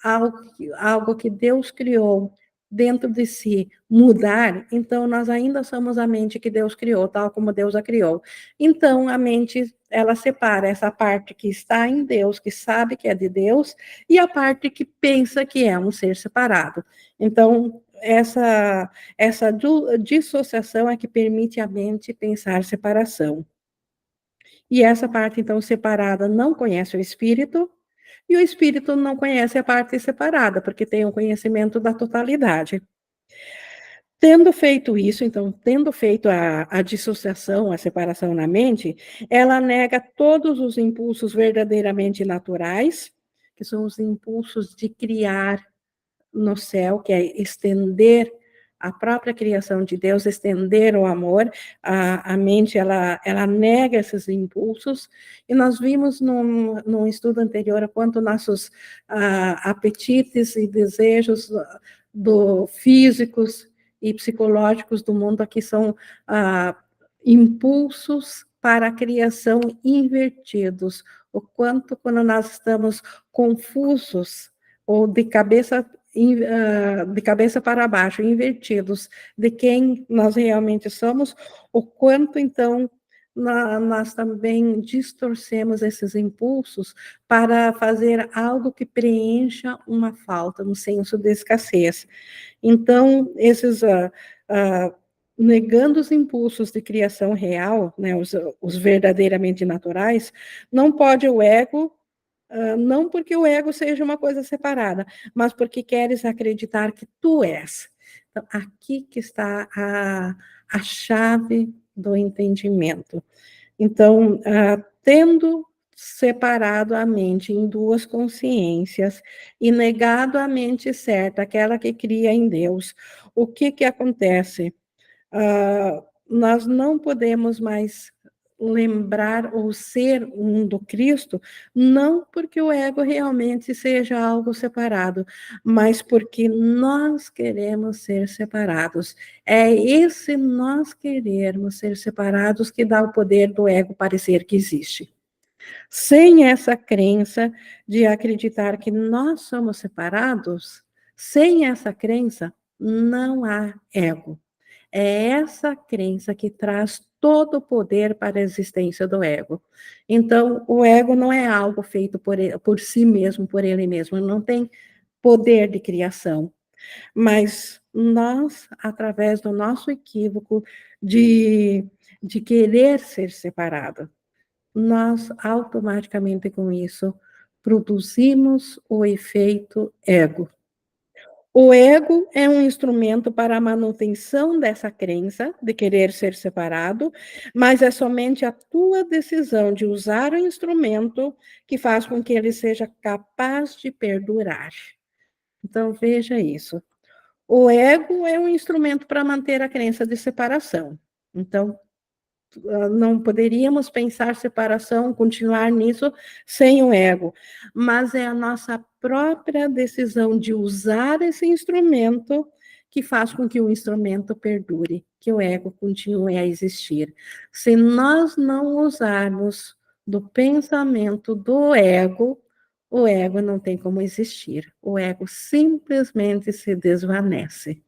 algo que Deus criou dentro de si mudar, então nós ainda somos a mente que Deus criou, tal como Deus a criou. Então a mente, ela separa essa parte que está em Deus, que sabe que é de Deus, e a parte que pensa que é um ser separado. Então, essa dissociação é que permite à mente pensar separação. E essa parte, então, separada não conhece o espírito, e o espírito não conhece a parte separada, porque tem o conhecimento da totalidade. Tendo feito isso, então, tendo feito a dissociação, a separação na mente, ela nega todos os impulsos verdadeiramente naturais, que são os impulsos de criar no céu, que é estender a própria criação de Deus, estender o amor. A mente, ela nega esses impulsos, e nós vimos num estudo anterior a quanto nossos apetites e desejos físicos e psicológicos do mundo aqui são impulsos para a criação invertidos. O quanto, quando nós estamos confusos ou de cabeça para baixo, invertidos, de quem nós realmente somos, o quanto, então, nós também distorcemos esses impulsos para fazer algo que preencha uma falta, um senso de escassez. Então, negando os impulsos de criação real, né, os verdadeiramente naturais, não pode o ego, não porque o ego seja uma coisa separada, mas porque queres acreditar que tu és. Então, aqui que está a chave do entendimento. Então, tendo separado a mente em duas consciências e negado a mente certa, aquela que cria em Deus, o que acontece? Nós não podemos mais lembrar ou ser um do Cristo, não porque o ego realmente seja algo separado, mas porque nós queremos ser separados. É esse nós querermos ser separados que dá o poder do ego parecer que existe. Sem essa crença de acreditar que nós somos separados, sem essa crença, não há ego. É essa crença que traz todo o poder para a existência do ego. Então, o ego não é algo feito por si mesmo, por ele mesmo, não tem poder de criação. Mas nós, através do nosso equívoco de querer ser separado, nós automaticamente com isso produzimos o efeito ego. O ego é um instrumento para a manutenção dessa crença de querer ser separado, mas é somente a tua decisão de usar o instrumento que faz com que ele seja capaz de perdurar. Então, veja isso. O ego é um instrumento para manter a crença de separação. Então, não poderíamos pensar separação, continuar nisso sem o ego, mas é a nossa própria decisão de usar esse instrumento que faz com que o instrumento perdure, que o ego continue a existir. Se nós não usarmos do pensamento do ego, o ego não tem como existir. O ego simplesmente se desvanece,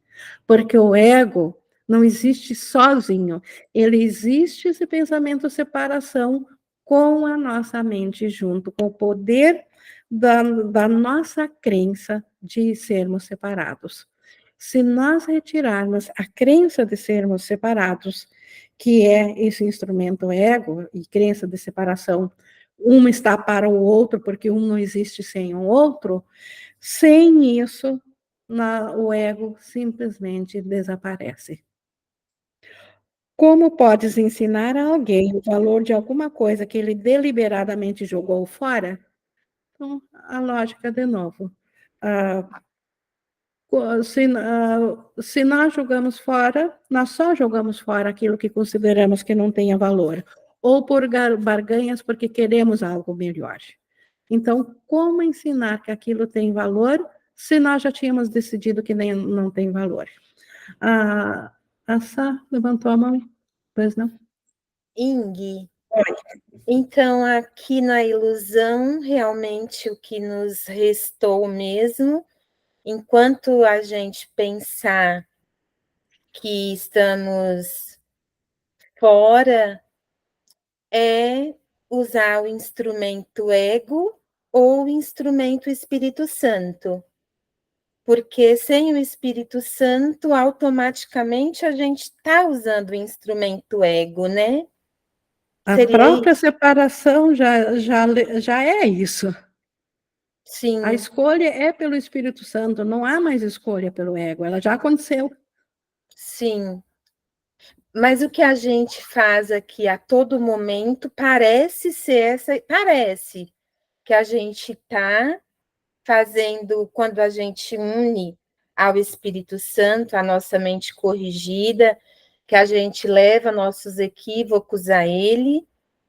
porque o ego não existe sozinho, ele existe esse pensamento de separação com a nossa mente junto, com o poder da nossa crença de sermos separados. Se nós retirarmos a crença de sermos separados, que é esse instrumento ego e crença de separação, um está para o outro, porque um não existe sem o outro, sem isso, o ego simplesmente desaparece. Como podes ensinar a alguém o valor de alguma coisa que ele deliberadamente jogou fora? Então, a lógica de novo. Ah, se nós jogamos fora, nós só jogamos fora aquilo que consideramos que não tenha valor, ou por barganhas porque queremos algo melhor. Então, como ensinar que aquilo tem valor se nós já tínhamos decidido que não tem valor? A Sá levantou a mão, pois não? Ing, então aqui na ilusão, realmente o que nos restou mesmo, enquanto a gente pensar que estamos fora, é usar o instrumento ego ou o instrumento Espírito Santo. Porque sem o Espírito Santo, automaticamente a gente está usando o instrumento ego, né? A Seria própria isso? separação já é isso. A Sim, escolha é pelo Espírito Santo, não há mais escolha pelo ego, ela já aconteceu. sim. Mas o que a gente faz aqui a todo momento parece ser essa, parece que a gente está fazendo quando a gente une ao Espírito Santo, a nossa mente corrigida, que a gente leva nossos equívocos a Ele,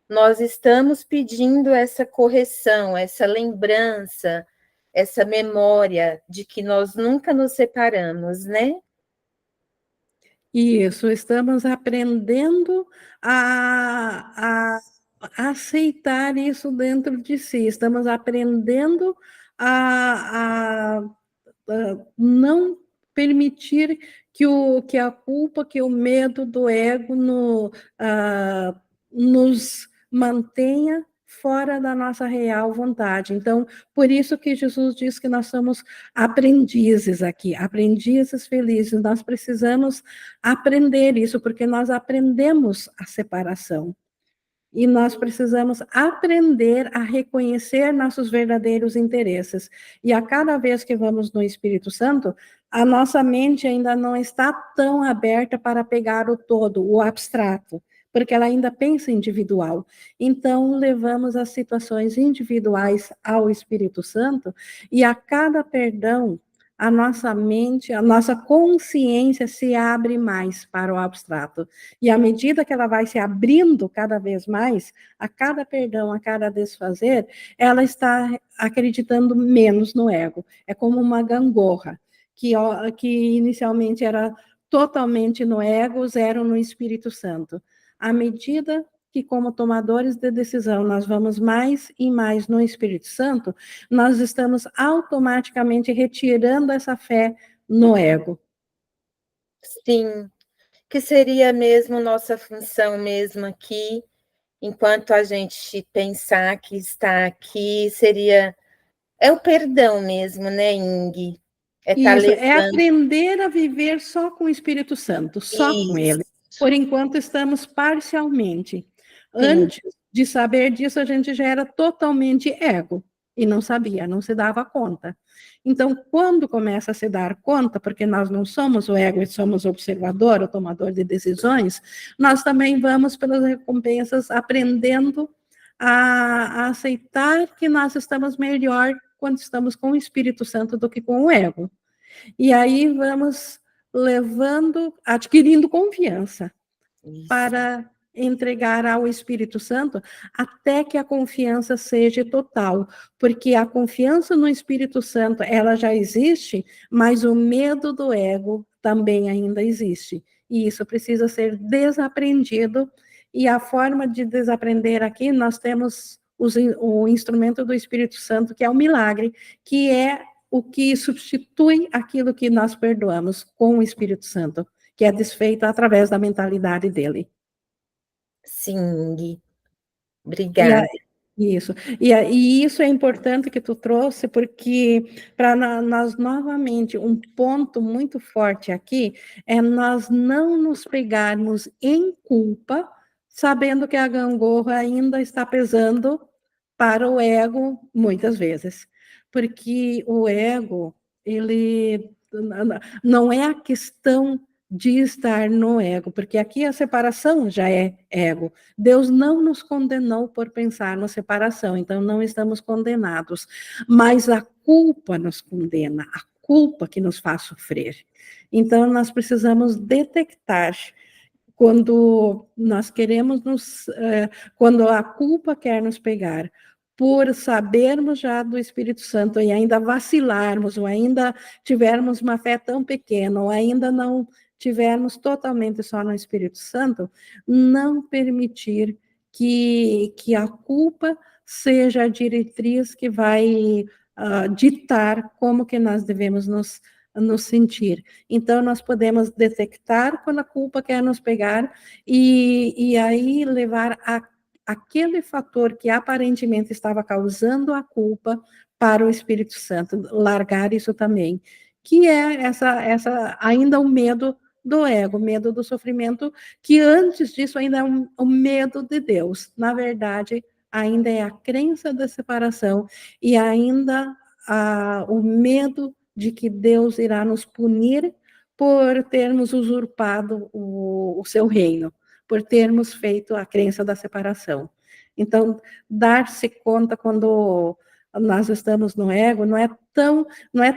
nós estamos pedindo essa correção, essa lembrança, essa memória de que nós nunca nos separamos, né? Isso, estamos aprendendo a aceitar isso dentro de si, estamos aprendendo a não permitir que a culpa, que o medo do ego nos mantenha fora da nossa real vontade. Então, por isso que Jesus diz que nós somos aprendizes aqui, aprendizes felizes. Nós precisamos aprender isso, porque nós aprendemos a separação. E nós precisamos aprender a reconhecer nossos verdadeiros interesses. E a cada vez que vamos no Espírito Santo, a nossa mente ainda não está tão aberta para pegar o todo, o abstrato, porque ela ainda pensa individual. Então, levamos as situações individuais ao Espírito Santo, e a cada perdão, a nossa mente, a nossa consciência se abre mais para o abstrato. E à medida que ela vai se abrindo cada vez mais, a cada perdão, a cada desfazer, ela está acreditando menos no ego. É como uma gangorra, que inicialmente era totalmente no ego, zero no Espírito Santo. À medida que, como tomadores de decisão, nós vamos mais e mais no Espírito Santo, nós estamos automaticamente retirando essa fé no ego. Sim, que seria mesmo nossa função mesmo aqui, enquanto a gente pensar que está aqui, seria é o perdão mesmo, né, Ing? É estar Isso, é levando aprender a viver só com o Espírito Santo, só com isso, ele. Por enquanto, estamos parcialmente. sim, Antes de saber disso, a gente já era totalmente ego e não sabia, não se dava conta. Então, quando começa a se dar conta, porque nós não somos o ego e somos o observador, o tomador de decisões, nós também vamos pelas recompensas aprendendo a aceitar que nós estamos melhor quando estamos com o Espírito Santo do que com o ego. E aí vamos levando, adquirindo confiança isso. para entregar ao Espírito Santo até que a confiança seja total, porque a confiança no Espírito Santo, ela já existe, mas o medo do ego também ainda existe. E isso precisa ser desaprendido, e a forma de desaprender aqui, nós temos o instrumento do Espírito Santo, que é o milagre, que é o que substitui aquilo que nós perdoamos com o Espírito Santo, que é desfeito através da mentalidade dele. Sim, Ing. E a, Obrigada. isso. E isso é importante que tu trouxe, porque para nós, novamente, um ponto muito forte aqui é nós não nos pegarmos em culpa, sabendo que a gangorra ainda está pesando para o ego, muitas vezes. Porque o ego, ele não é a questão de estar no ego, porque aqui a separação já é ego. Deus não nos condenou por pensar na separação, então não estamos condenados, mas a culpa nos condena, a culpa que nos faz sofrer. Então nós precisamos detectar quando nós queremos quando a culpa quer nos pegar, por sabermos já do Espírito Santo e ainda vacilarmos, ou ainda tivermos uma fé tão pequena, ou ainda não tivermos totalmente só no Espírito Santo, não permitir que a culpa seja a diretriz que vai ditar como que nós devemos nos sentir. Então, nós podemos detectar quando a culpa quer nos pegar e aí levar aquele fator que aparentemente estava causando a culpa para o Espírito Santo, largar isso também. que é ainda o medo do ego, o medo do sofrimento, que antes disso ainda é o medo de Deus. Na verdade, ainda é a crença da separação e ainda o medo de que Deus irá nos punir por termos usurpado o seu reino, por termos feito a crença da separação. Então, dar-se conta quando nós estamos no ego não é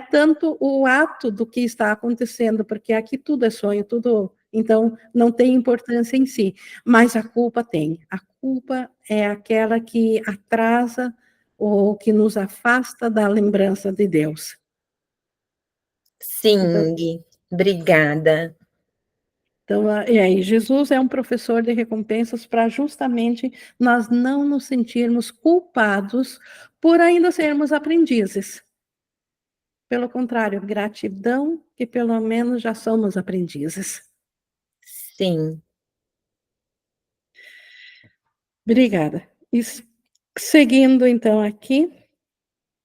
tanto o ato do que está acontecendo, porque aqui tudo é sonho, tudo, então não tem importância em si, mas a culpa tem. A culpa é aquela que atrasa ou que nos afasta da lembrança de Deus. Então, Sim, Gui, obrigada. Então, e aí, Jesus é um professor de recompensas para justamente nós não nos sentirmos culpados por ainda sermos aprendizes. Pelo contrário, gratidão que pelo menos já somos aprendizes. Sim. Obrigada. E seguindo então aqui,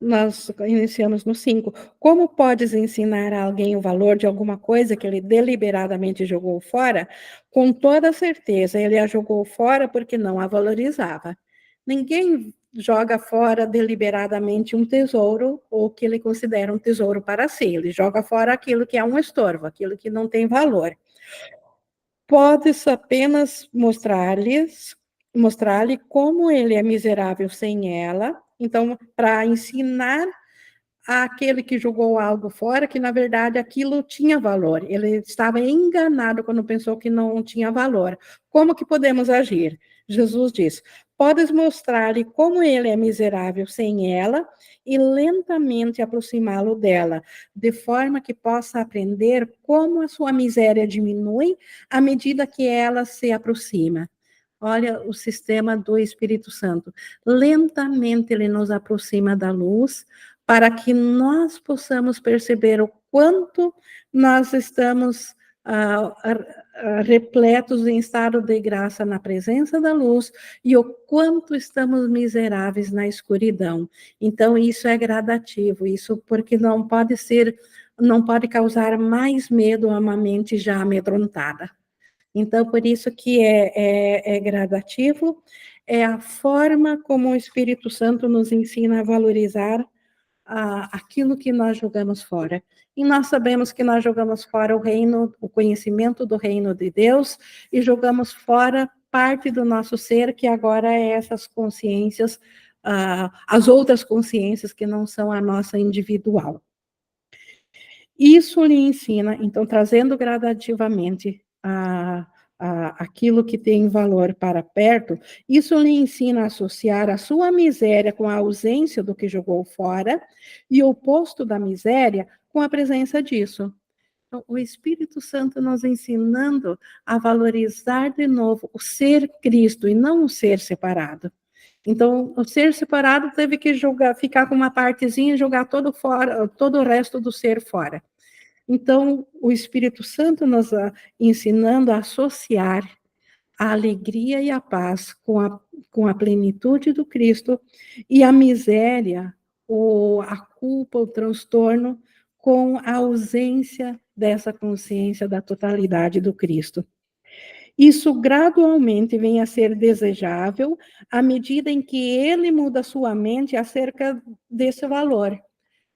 nós iniciamos no 5. Como podes ensinar a alguém o valor de alguma coisa que ele deliberadamente jogou fora? Com toda certeza, ele a jogou fora porque não a valorizava. Ninguém joga fora deliberadamente um tesouro ou que ele considera um tesouro para si. Ele joga fora aquilo que é um estorvo, aquilo que não tem valor. Podes apenas mostrar-lhe como ele é miserável sem ela. Então, para ensinar àquele que jogou algo fora, que na verdade aquilo tinha valor. Ele estava enganado quando pensou que não tinha valor. Como que podemos agir? Jesus diz: podes mostrar-lhe como ele é miserável sem ela e lentamente aproximá-lo dela, de forma que possa aprender como a sua miséria diminui à medida que ela se aproxima. Olha o sistema do Espírito Santo. Lentamente ele nos aproxima da luz, para que nós possamos perceber o quanto nós estamos repletos em estado de graça na presença da luz e o quanto estamos miseráveis na escuridão. Então, isso é gradativo, isso porque não pode causar mais medo a uma mente já amedrontada. Então, por isso que é gradativo, é a forma como o Espírito Santo nos ensina a valorizar aquilo que nós jogamos fora. E nós sabemos que nós jogamos fora o conhecimento do reino de Deus, e jogamos fora parte do nosso ser, que agora é essas consciências, as outras consciências que não são a nossa individual. Isso lhe ensina, então, trazendo gradativamente aquilo que tem valor para perto, isso lhe ensina a associar a sua miséria com a ausência do que jogou fora e o oposto da miséria com a presença disso. Então, o Espírito Santo nos ensinando a valorizar de novo o ser Cristo e não o ser separado. Então, o ser separado teve que ficar com uma partezinha e jogar todo fora, todo o resto do ser fora. Então, o Espírito Santo nos ensinando a associar a alegria e a paz com a plenitude do Cristo e a miséria, a culpa, o transtorno, com a ausência dessa consciência da totalidade do Cristo. Isso gradualmente vem a ser desejável à medida em que ele muda sua mente acerca desse valor.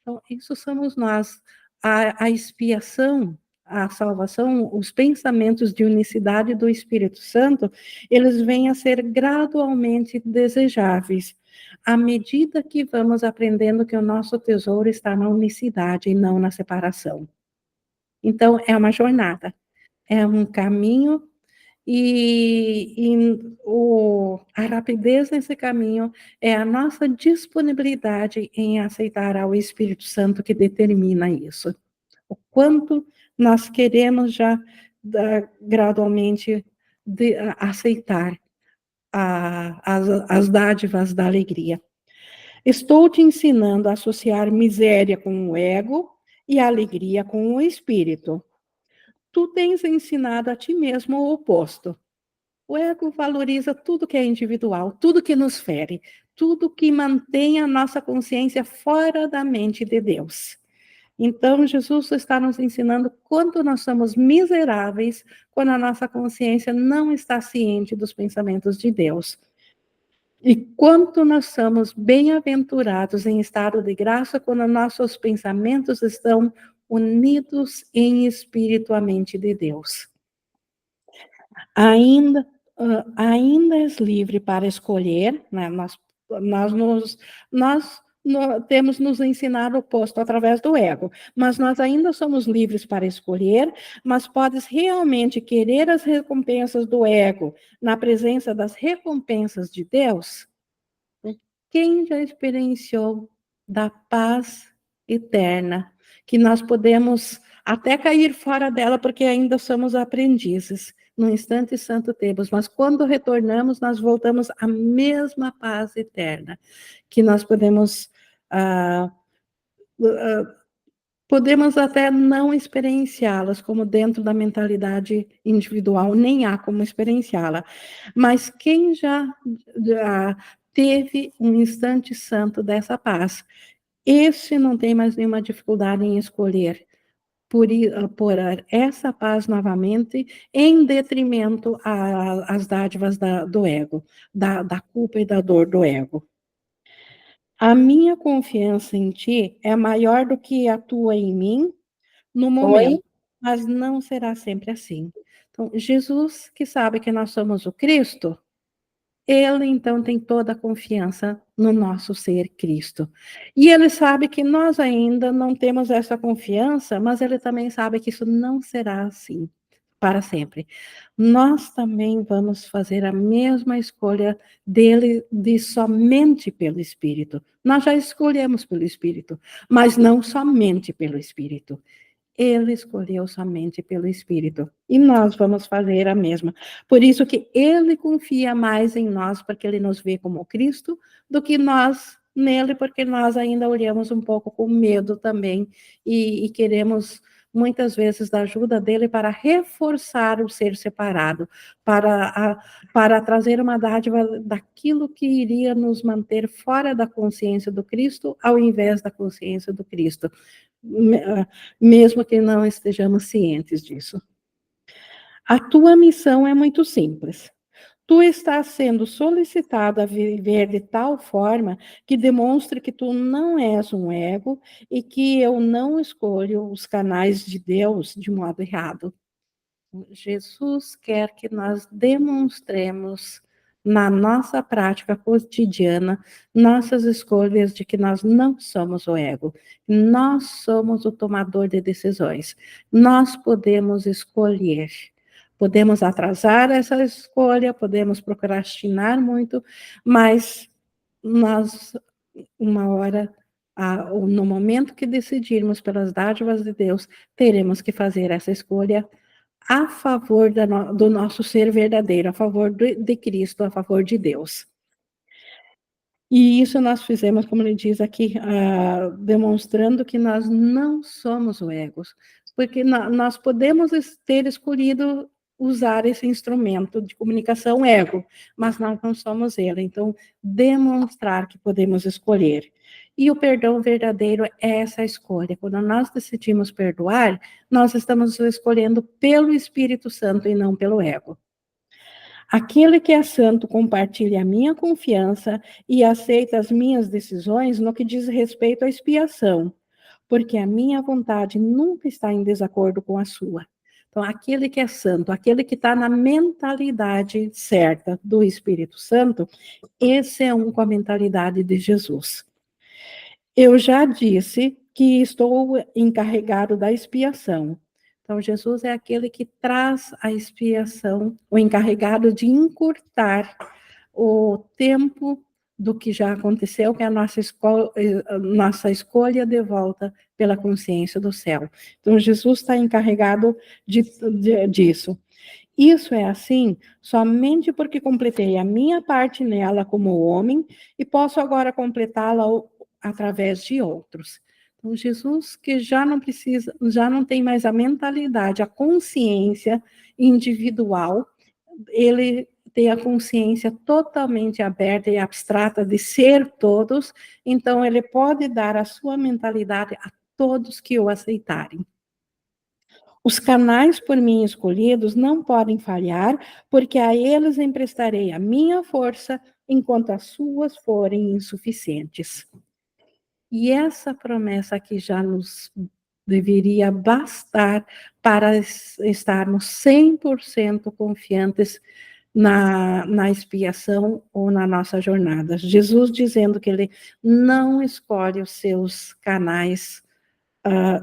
Então, isso somos nós. A expiação, a salvação, os pensamentos de unicidade do Espírito Santo, eles vêm a ser gradualmente desejáveis, à medida que vamos aprendendo que o nosso tesouro está na unicidade e não na separação. Então, é uma jornada, é um caminho a rapidez nesse caminho é a nossa disponibilidade em aceitar ao Espírito Santo que determina isso. O quanto nós queremos já gradualmente aceitar as dádivas da alegria. Estou te ensinando a associar miséria com o ego e a alegria com o espírito. Tu tens ensinado a ti mesmo o oposto. O ego valoriza tudo que é individual, tudo que nos fere, tudo que mantém a nossa consciência fora da mente de Deus. Então, Jesus está nos ensinando quanto nós somos miseráveis quando a nossa consciência não está ciente dos pensamentos de Deus. E quanto nós somos bem-aventurados em estado de graça quando nossos pensamentos estão unidos em espírito à mente de Deus. Ainda és livre para escolher, né? Nós temos nos ensinado o oposto através do ego, mas nós ainda somos livres para escolher, mas podes realmente querer as recompensas do ego na presença das recompensas de Deus? Quem já experienciou da paz eterna, que nós podemos até cair fora dela, porque ainda somos aprendizes. No instante santo temos, mas quando retornamos, nós voltamos à mesma paz eterna, que nós podemos até não experienciá-las como dentro da mentalidade individual, nem há como experienciá-la. Mas quem já teve um instante santo dessa paz, esse não tem mais nenhuma dificuldade em escolher por essa paz novamente, em detrimento às dádivas do ego, da culpa e da dor do ego. A minha confiança em ti é maior do que a tua em mim no momento, Oi? mas não será sempre assim. Então, Jesus, que sabe que nós somos o Cristo, ele então tem toda a confiança no nosso ser Cristo. E ele sabe que nós ainda não temos essa confiança, mas ele também sabe que isso não será assim para sempre. Nós também vamos fazer a mesma escolha dele de somente pelo Espírito. Nós já escolhemos pelo Espírito, mas não somente pelo Espírito. Ele escolheu somente pelo Espírito. E nós vamos fazer a mesma. Por isso que ele confia mais em nós, porque ele nos vê como Cristo, do que nós nele, porque nós ainda olhamos um pouco com medo também e queremos muitas vezes da ajuda dele para reforçar o ser separado, para trazer uma dádiva daquilo que iria nos manter fora da consciência do Cristo, ao invés da consciência do Cristo, mesmo que não estejamos cientes disso. A tua missão é muito simples. Tu estás sendo solicitado a viver de tal forma que demonstre que tu não és um ego e que eu não escolho os canais de Deus de modo errado. Jesus quer que nós demonstremos na nossa prática cotidiana nossas escolhas de que nós não somos o ego, nós somos o tomador de decisões, nós podemos escolher. Podemos atrasar essa escolha, podemos procrastinar muito, mas nós, uma hora, no momento que decidirmos pelas dádivas de Deus, teremos que fazer essa escolha a favor do nosso ser verdadeiro, a favor de Cristo, a favor de Deus. E isso nós fizemos, como ele diz aqui, demonstrando que nós não somos o ego, porque nós podemos ter escolhido usar esse instrumento de comunicação ego, mas nós não somos ele. Então, demonstrar que podemos escolher. E o perdão verdadeiro é essa escolha. Quando nós decidimos perdoar, nós estamos escolhendo pelo Espírito Santo e não pelo ego. Aquele que é santo compartilha a minha confiança e aceita as minhas decisões no que diz respeito à expiação, porque a minha vontade nunca está em desacordo com a sua. Então, aquele que é santo, aquele que está na mentalidade certa do Espírito Santo, esse é um com a mentalidade de Jesus. Eu já disse que estou encarregado da expiação. Então, Jesus é aquele que traz a expiação, o encarregado de encurtar o tempo do que já aconteceu, que é a nossa escolha de volta pela consciência do céu. Então, Jesus está encarregado disso. Isso é assim somente porque completei a minha parte nela como homem e posso agora completá-la através de outros. Então, Jesus, que já não precisa, já não tem mais a mentalidade, a consciência individual, ele tem a consciência totalmente aberta e abstrata de ser todos, então ele pode dar a sua mentalidade a todos que o aceitarem. Os canais por mim escolhidos não podem falhar, porque a eles emprestarei a minha força, enquanto as suas forem insuficientes. E essa promessa aqui já nos deveria bastar para estarmos 100% confiantes na expiação ou na nossa jornada. Jesus dizendo que ele não escolhe os seus canais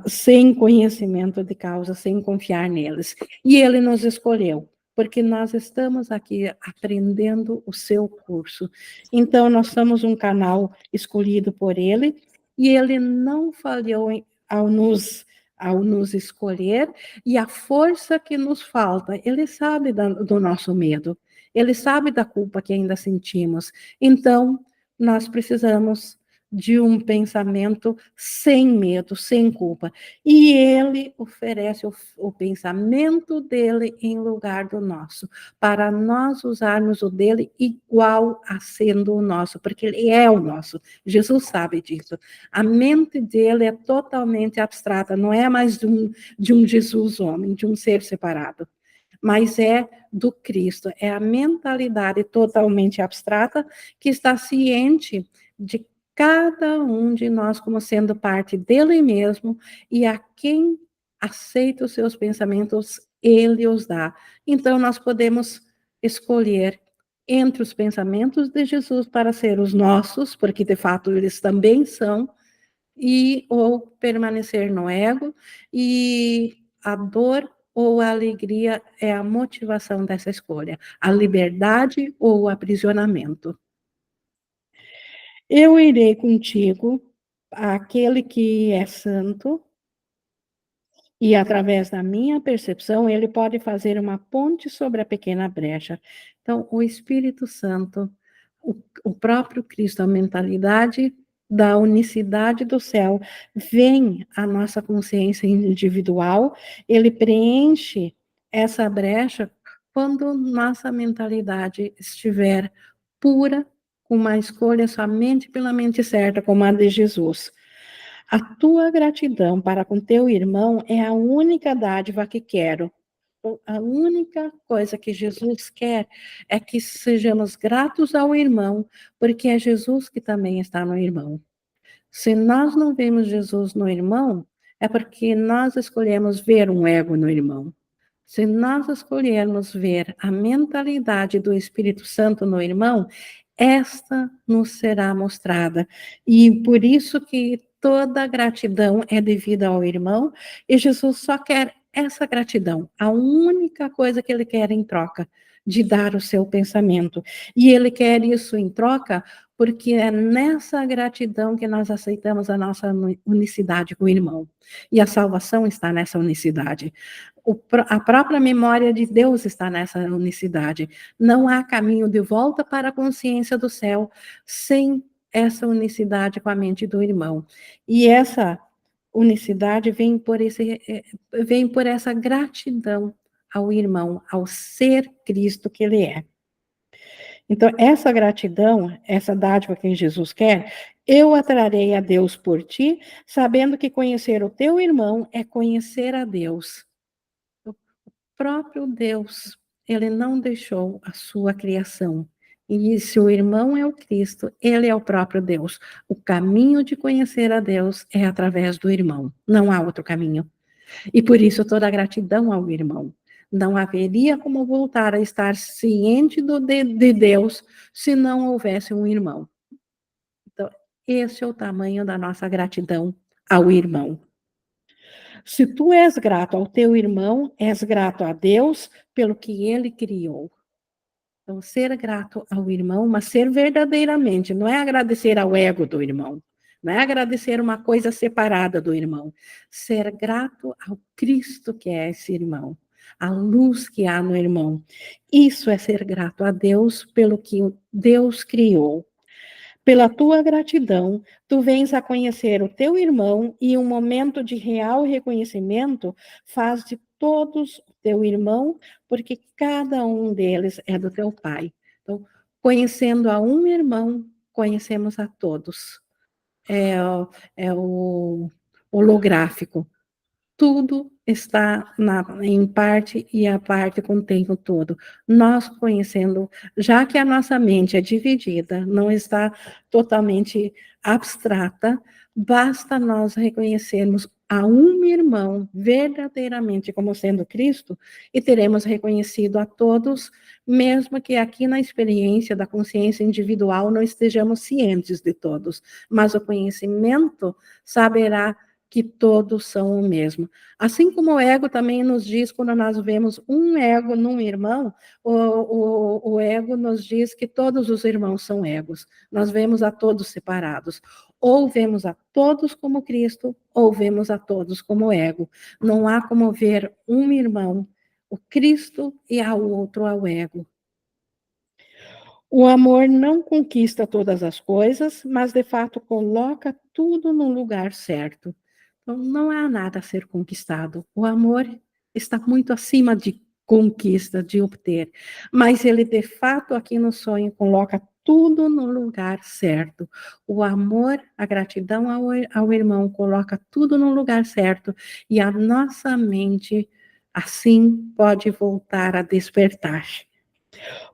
sem conhecimento de causa, sem confiar neles. E ele nos escolheu, porque nós estamos aqui aprendendo o seu curso. Então, nós somos um canal escolhido por ele, e ele não falhou ao nos escolher, e a força que nos falta, ele sabe do nosso medo, ele sabe da culpa que ainda sentimos. Então, nós precisamos de um pensamento sem medo, sem culpa. E ele oferece o pensamento dele em lugar do nosso, para nós usarmos o dele igual a sendo o nosso, porque ele é o nosso. Jesus sabe disso. A mente dele é totalmente abstrata, não é mais de um Jesus homem, de um ser separado, mas é do Cristo, é a mentalidade totalmente abstrata que está ciente de cada um de nós como sendo parte dele mesmo, e a quem aceita os seus pensamentos, ele os dá. Então, nós podemos escolher entre os pensamentos de Jesus para ser os nossos, porque de fato eles também são, e ou permanecer no ego, e a dor ou a alegria é a motivação dessa escolha, a liberdade ou o aprisionamento. Eu irei contigo, aquele que é santo, e através da minha percepção, ele pode fazer uma ponte sobre a pequena brecha. Então, o Espírito Santo, o próprio Cristo, a mentalidade da unicidade do céu, vem à nossa consciência individual, ele preenche essa brecha quando nossa mentalidade estiver pura, com uma escolha somente pela mente certa, como a de Jesus. A tua gratidão para com teu irmão é a única dádiva que quero. A única coisa que Jesus quer é que sejamos gratos ao irmão, porque é Jesus que também está no irmão. Se nós não vemos Jesus no irmão, é porque nós escolhemos ver um ego no irmão. Se nós escolhermos ver a mentalidade do Espírito Santo no irmão, esta nos será mostrada. E por isso que toda gratidão é devida ao irmão, e Jesus só quer essa gratidão, a única coisa que ele quer em troca, de dar o seu pensamento. E ele quer isso em troca porque é nessa gratidão que nós aceitamos a nossa unicidade com o irmão. E a salvação está nessa unicidade. A própria memória de Deus está nessa unicidade. Não há caminho de volta para a consciência do céu sem essa unicidade com a mente do irmão. E essa unicidade vem por essa gratidão ao irmão, ao ser Cristo que ele é. Então, essa gratidão, essa dádiva que Jesus quer, eu atrarei a Deus por ti, sabendo que conhecer o teu irmão é conhecer a Deus. O próprio Deus, ele não deixou a sua criação. E se o irmão é o Cristo, ele é o próprio Deus. O caminho de conhecer a Deus é através do irmão. Não há outro caminho. E por isso toda a gratidão ao irmão. Não haveria como voltar a estar ciente de Deus se não houvesse um irmão. Então, esse é o tamanho da nossa gratidão ao irmão. Se tu és grato ao teu irmão, és grato a Deus pelo que ele criou. Então, ser grato ao irmão, mas ser verdadeiramente, não é agradecer ao ego do irmão, não é agradecer uma coisa separada do irmão. Ser grato ao Cristo que é esse irmão, a luz que há no irmão. Isso é ser grato a Deus pelo que Deus criou. Pela tua gratidão, tu vens a conhecer o teu irmão e um momento de real reconhecimento faz de todos o teu irmão, porque cada um deles é do teu pai. Então, conhecendo a um irmão, conhecemos a todos. É o holográfico. Tudo está em parte e a parte contém o todo. Nós conhecendo, já que a nossa mente é dividida, não está totalmente abstrata, basta nós reconhecermos a um irmão verdadeiramente como sendo Cristo e teremos reconhecido a todos, mesmo que aqui na experiência da consciência individual não estejamos cientes de todos, mas o conhecimento saberá que todos são o mesmo. Assim como o ego também nos diz, quando nós vemos um ego num irmão, o ego nos diz que todos os irmãos são egos. Nós vemos a todos separados. Ou vemos a todos como Cristo, ou vemos a todos como ego. Não há como ver um irmão, o Cristo, e ao outro ao ego. O amor não conquista todas as coisas, mas de fato coloca tudo no lugar certo. Então, não há nada a ser conquistado. O amor está muito acima de conquista, de obter. Mas ele, de fato, aqui no sonho, coloca tudo no lugar certo. O amor, a gratidão ao irmão, coloca tudo no lugar certo. E a nossa mente, assim, pode voltar a despertar.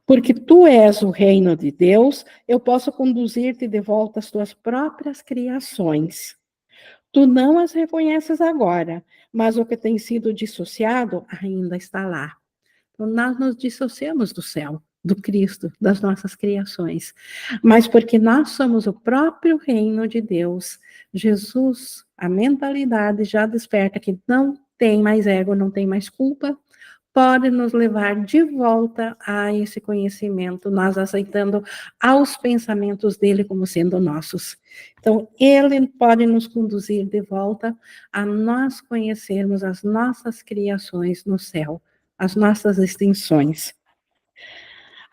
Porque tu és o reino de Deus, eu posso conduzir-te de volta às tuas próprias criações. Tu não as reconheces agora, mas o que tem sido dissociado ainda está lá. Então, nós nos dissociamos do céu, do Cristo, das nossas criações. Mas porque nós somos o próprio reino de Deus, Jesus, a mentalidade já desperta que não tem mais ego, não tem mais culpa, pode nos levar de volta a esse conhecimento, nós aceitando aos pensamentos dele como sendo nossos. Então, ele pode nos conduzir de volta a nós conhecermos as nossas criações no céu, as nossas extensões.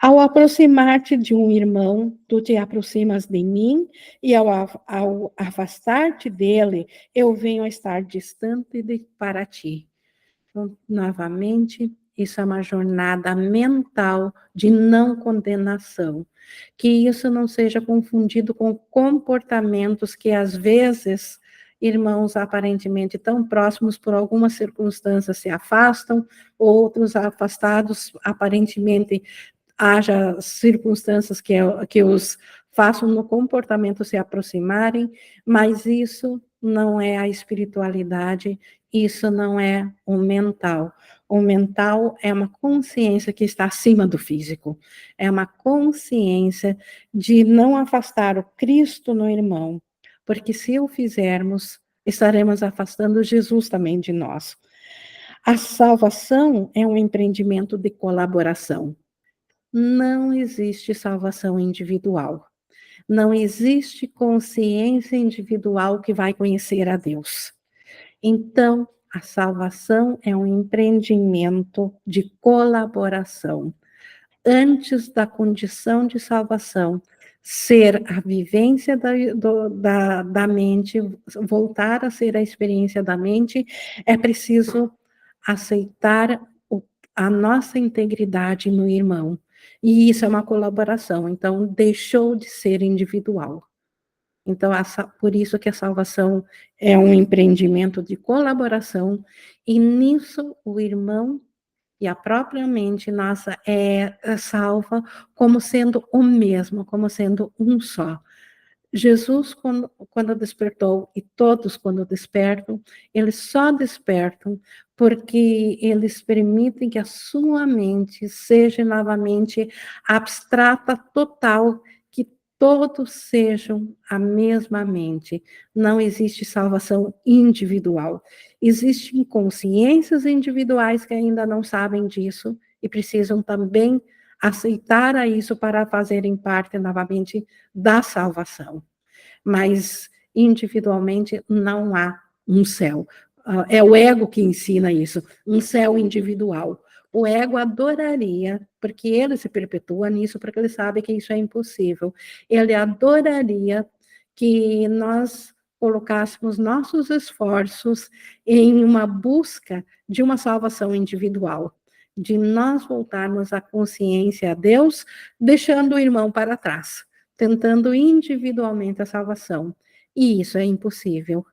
Ao aproximar-te de um irmão, tu te aproximas de mim, e ao afastar-te dele, eu venho a estar distante para ti. Então, novamente, isso é uma jornada mental de não condenação. Que isso não seja confundido com comportamentos que, às vezes, irmãos aparentemente tão próximos, por alguma circunstância, se afastam, outros afastados, aparentemente, haja circunstâncias que os façam no comportamento se aproximarem, mas isso não é a espiritualidade, isso não é o mental. O mental é uma consciência que está acima do físico, é uma consciência de não afastar o Cristo no irmão, porque se o fizermos, estaremos afastando Jesus também de nós. A salvação é um empreendimento de colaboração. Não existe salvação individual. Não existe consciência individual que vai conhecer a Deus. Então, a salvação é um empreendimento de colaboração. Antes da condição de salvação ser a vivência da mente, voltar a ser a experiência da mente, é preciso aceitar a nossa integridade no irmão. E isso é uma colaboração, então deixou de ser individual. Então, por isso que a salvação é um empreendimento de colaboração, e nisso o irmão e a própria mente nossa é salva como sendo o mesmo, como sendo um só. Jesus, quando despertou, e todos quando despertam, eles só despertam porque eles permitem que a sua mente seja novamente abstrata, total, que todos sejam a mesma mente. Não existe salvação individual. Existem consciências individuais que ainda não sabem disso e precisam também aceitar a isso para fazerem parte novamente da salvação. Mas individualmente não há um céu. É o ego que ensina isso, um céu individual. O ego adoraria, porque ele se perpetua nisso, porque ele sabe que isso é impossível. Ele adoraria que nós colocássemos nossos esforços em uma busca de uma salvação individual, de nós voltarmos a consciência a Deus, deixando o irmão para trás, tentando individualmente a salvação. E isso é impossível.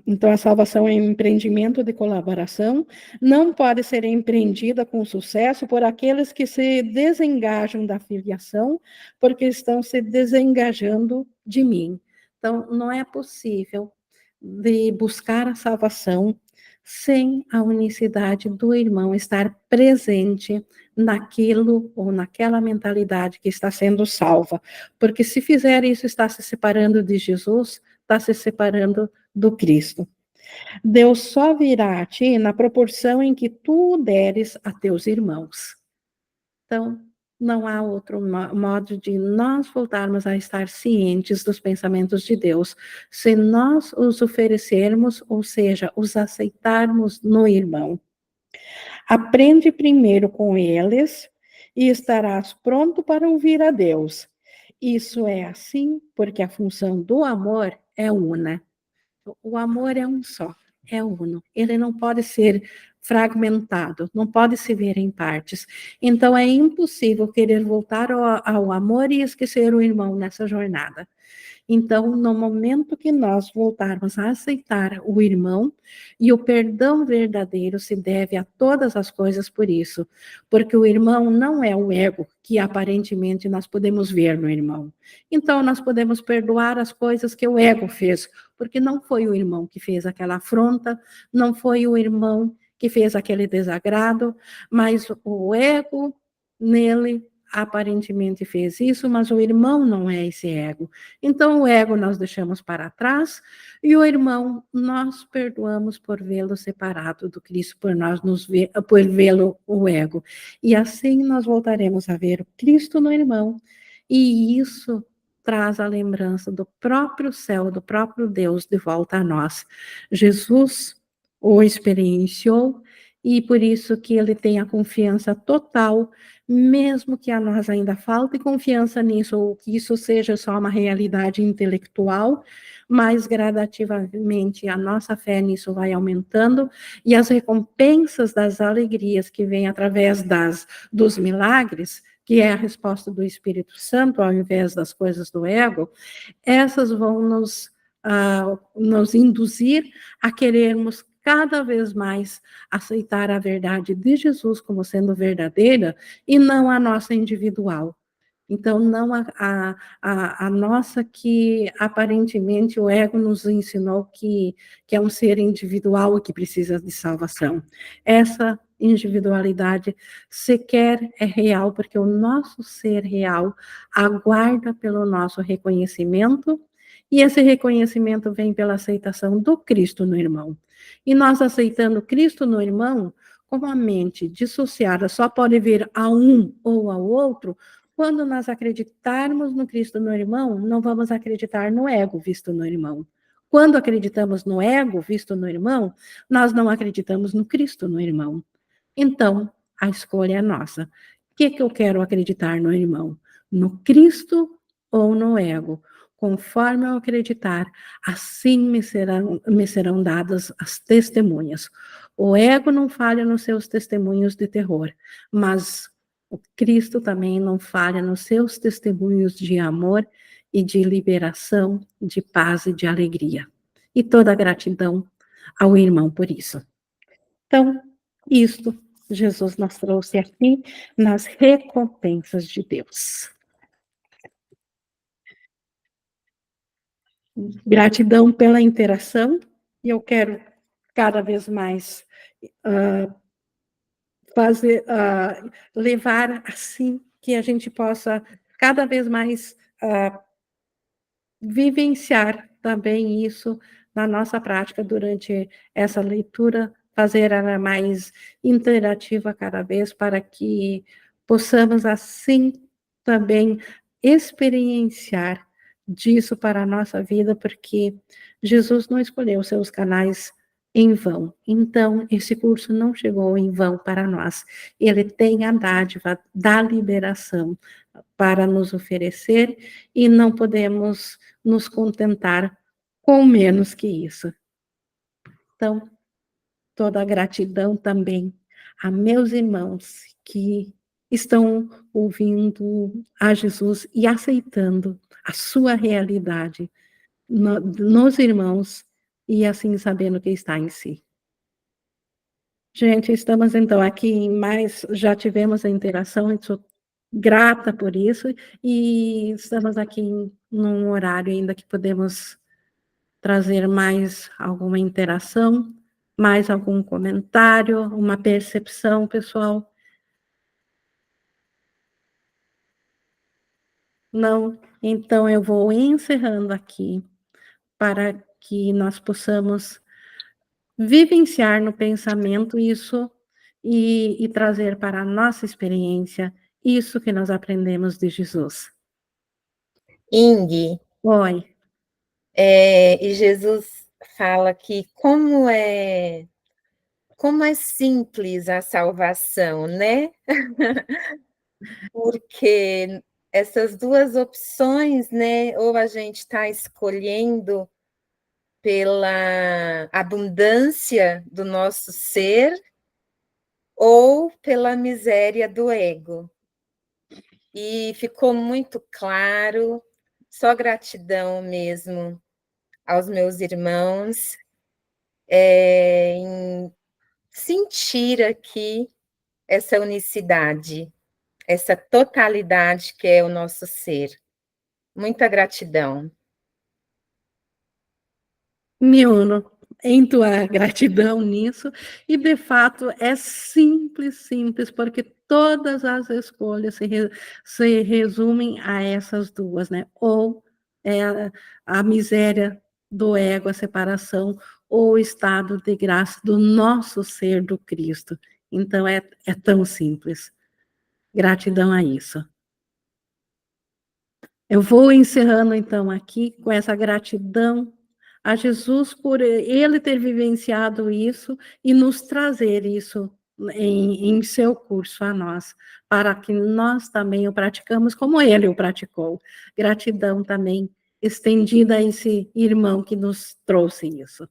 Então, a salvação é um empreendimento de colaboração, não pode ser empreendida com sucesso por aqueles que se desengajam da filiação, porque estão se desengajando de mim. Então, não é possível de buscar a salvação sem a unicidade do irmão estar presente naquilo ou naquela mentalidade que está sendo salva. Porque se fizer isso, está se separando de Jesus, está se separando do Cristo. Deus só virá a ti na proporção em que tu o deres a teus irmãos. Então, não há outro modo de nós voltarmos a estar cientes dos pensamentos de Deus, se nós os oferecermos, ou seja, os aceitarmos no irmão. Aprende primeiro com eles e estarás pronto para ouvir a Deus. Isso é assim porque a função do amor é una. O amor é um só, é uno. Ele não pode ser fragmentado, não pode se ver em partes. Então é impossível querer voltar ao amor e esquecer o irmão nessa jornada. Então, no momento que nós voltarmos a aceitar o irmão, e o perdão verdadeiro se deve a todas as coisas por isso, porque o irmão não é o ego que aparentemente nós podemos ver no irmão. Então, nós podemos perdoar as coisas que o ego fez, porque não foi o irmão que fez aquela afronta, não foi o irmão que fez aquele desagrado, mas o ego nele aparentemente fez isso, mas o irmão não é esse ego. Então, o ego nós deixamos para trás e o irmão nós perdoamos por vê-lo separado do Cristo, por nós por vê-lo o ego. E assim nós voltaremos a ver o Cristo no irmão, e isso traz a lembrança do próprio céu, do próprio Deus de volta a nós. Jesus o experienciou e por isso que ele tem a confiança total, mesmo que a nós ainda falte confiança nisso, ou que isso seja só uma realidade intelectual, mas gradativamente a nossa fé nisso vai aumentando e as recompensas das alegrias que vêm através dos milagres, que é a resposta do Espírito Santo ao invés das coisas do ego, essas vão nos induzir a querermos cada vez mais aceitar a verdade de Jesus como sendo verdadeira e não a nossa individual. Então, não a nossa que aparentemente o ego nos ensinou que é um ser individual e que precisa de salvação. Essa individualidade sequer é real, porque o nosso ser real aguarda pelo nosso reconhecimento, e esse reconhecimento vem pela aceitação do Cristo no irmão. E nós aceitando Cristo no irmão, como a mente dissociada só pode ver a um ou ao outro, quando nós acreditarmos no Cristo no irmão, não vamos acreditar no ego visto no irmão. Quando acreditamos no ego visto no irmão, nós não acreditamos no Cristo no irmão. Então, a escolha é nossa. O que eu quero acreditar no irmão? No Cristo ou no ego? Conforme eu acreditar, assim me serão dadas as testemunhas. O ego não falha nos seus testemunhos de terror, mas o Cristo também não falha nos seus testemunhos de amor e de liberação, de paz e de alegria. E toda a gratidão ao irmão por isso. Então, isto Jesus nos trouxe aqui nas recompensas de Deus. Gratidão pela interação, e eu quero cada vez mais levar assim que a gente possa cada vez mais vivenciar também isso na nossa prática durante essa leitura, fazer ela mais interativa cada vez, para que possamos assim também experienciar disso para a nossa vida, porque Jesus não escolheu seus canais em vão. Então, esse curso não chegou em vão para nós. Ele tem a dádiva da liberação para nos oferecer e não podemos nos contentar com menos que isso. Então, toda a gratidão também a meus irmãos que estão ouvindo a Jesus e aceitando a sua realidade nos irmãos e assim sabendo que está em si. Gente, estamos então aqui, mas já tivemos a interação, e sou grata por isso, e estamos aqui num horário ainda que podemos trazer mais alguma interação, mais algum comentário, uma percepção, pessoal. Não? Então eu vou encerrando aqui para que nós possamos vivenciar no pensamento isso e trazer para a nossa experiência isso que nós aprendemos de Jesus. Ing, Oi. e Jesus fala que como é simples a salvação, né? Porque essas duas opções, né? Ou a gente está escolhendo pela abundância do nosso ser, ou pela miséria do ego. E ficou muito claro, só gratidão mesmo aos meus irmãos, em sentir aqui essa unicidade, essa totalidade que é o nosso ser. Muita gratidão. Me uno em tua gratidão nisso, e de fato é simples, simples, porque todas as escolhas se resumem a essas duas, né? Ou é a miséria do ego, a separação, ou o estado de graça do nosso ser do Cristo. Então é tão simples. Gratidão a isso. Eu vou encerrando, então, aqui com essa gratidão a Jesus por ele ter vivenciado isso e nos trazer isso em seu curso a nós, para que nós também o praticamos como ele o praticou. Gratidão também estendida a esse irmão que nos trouxe isso.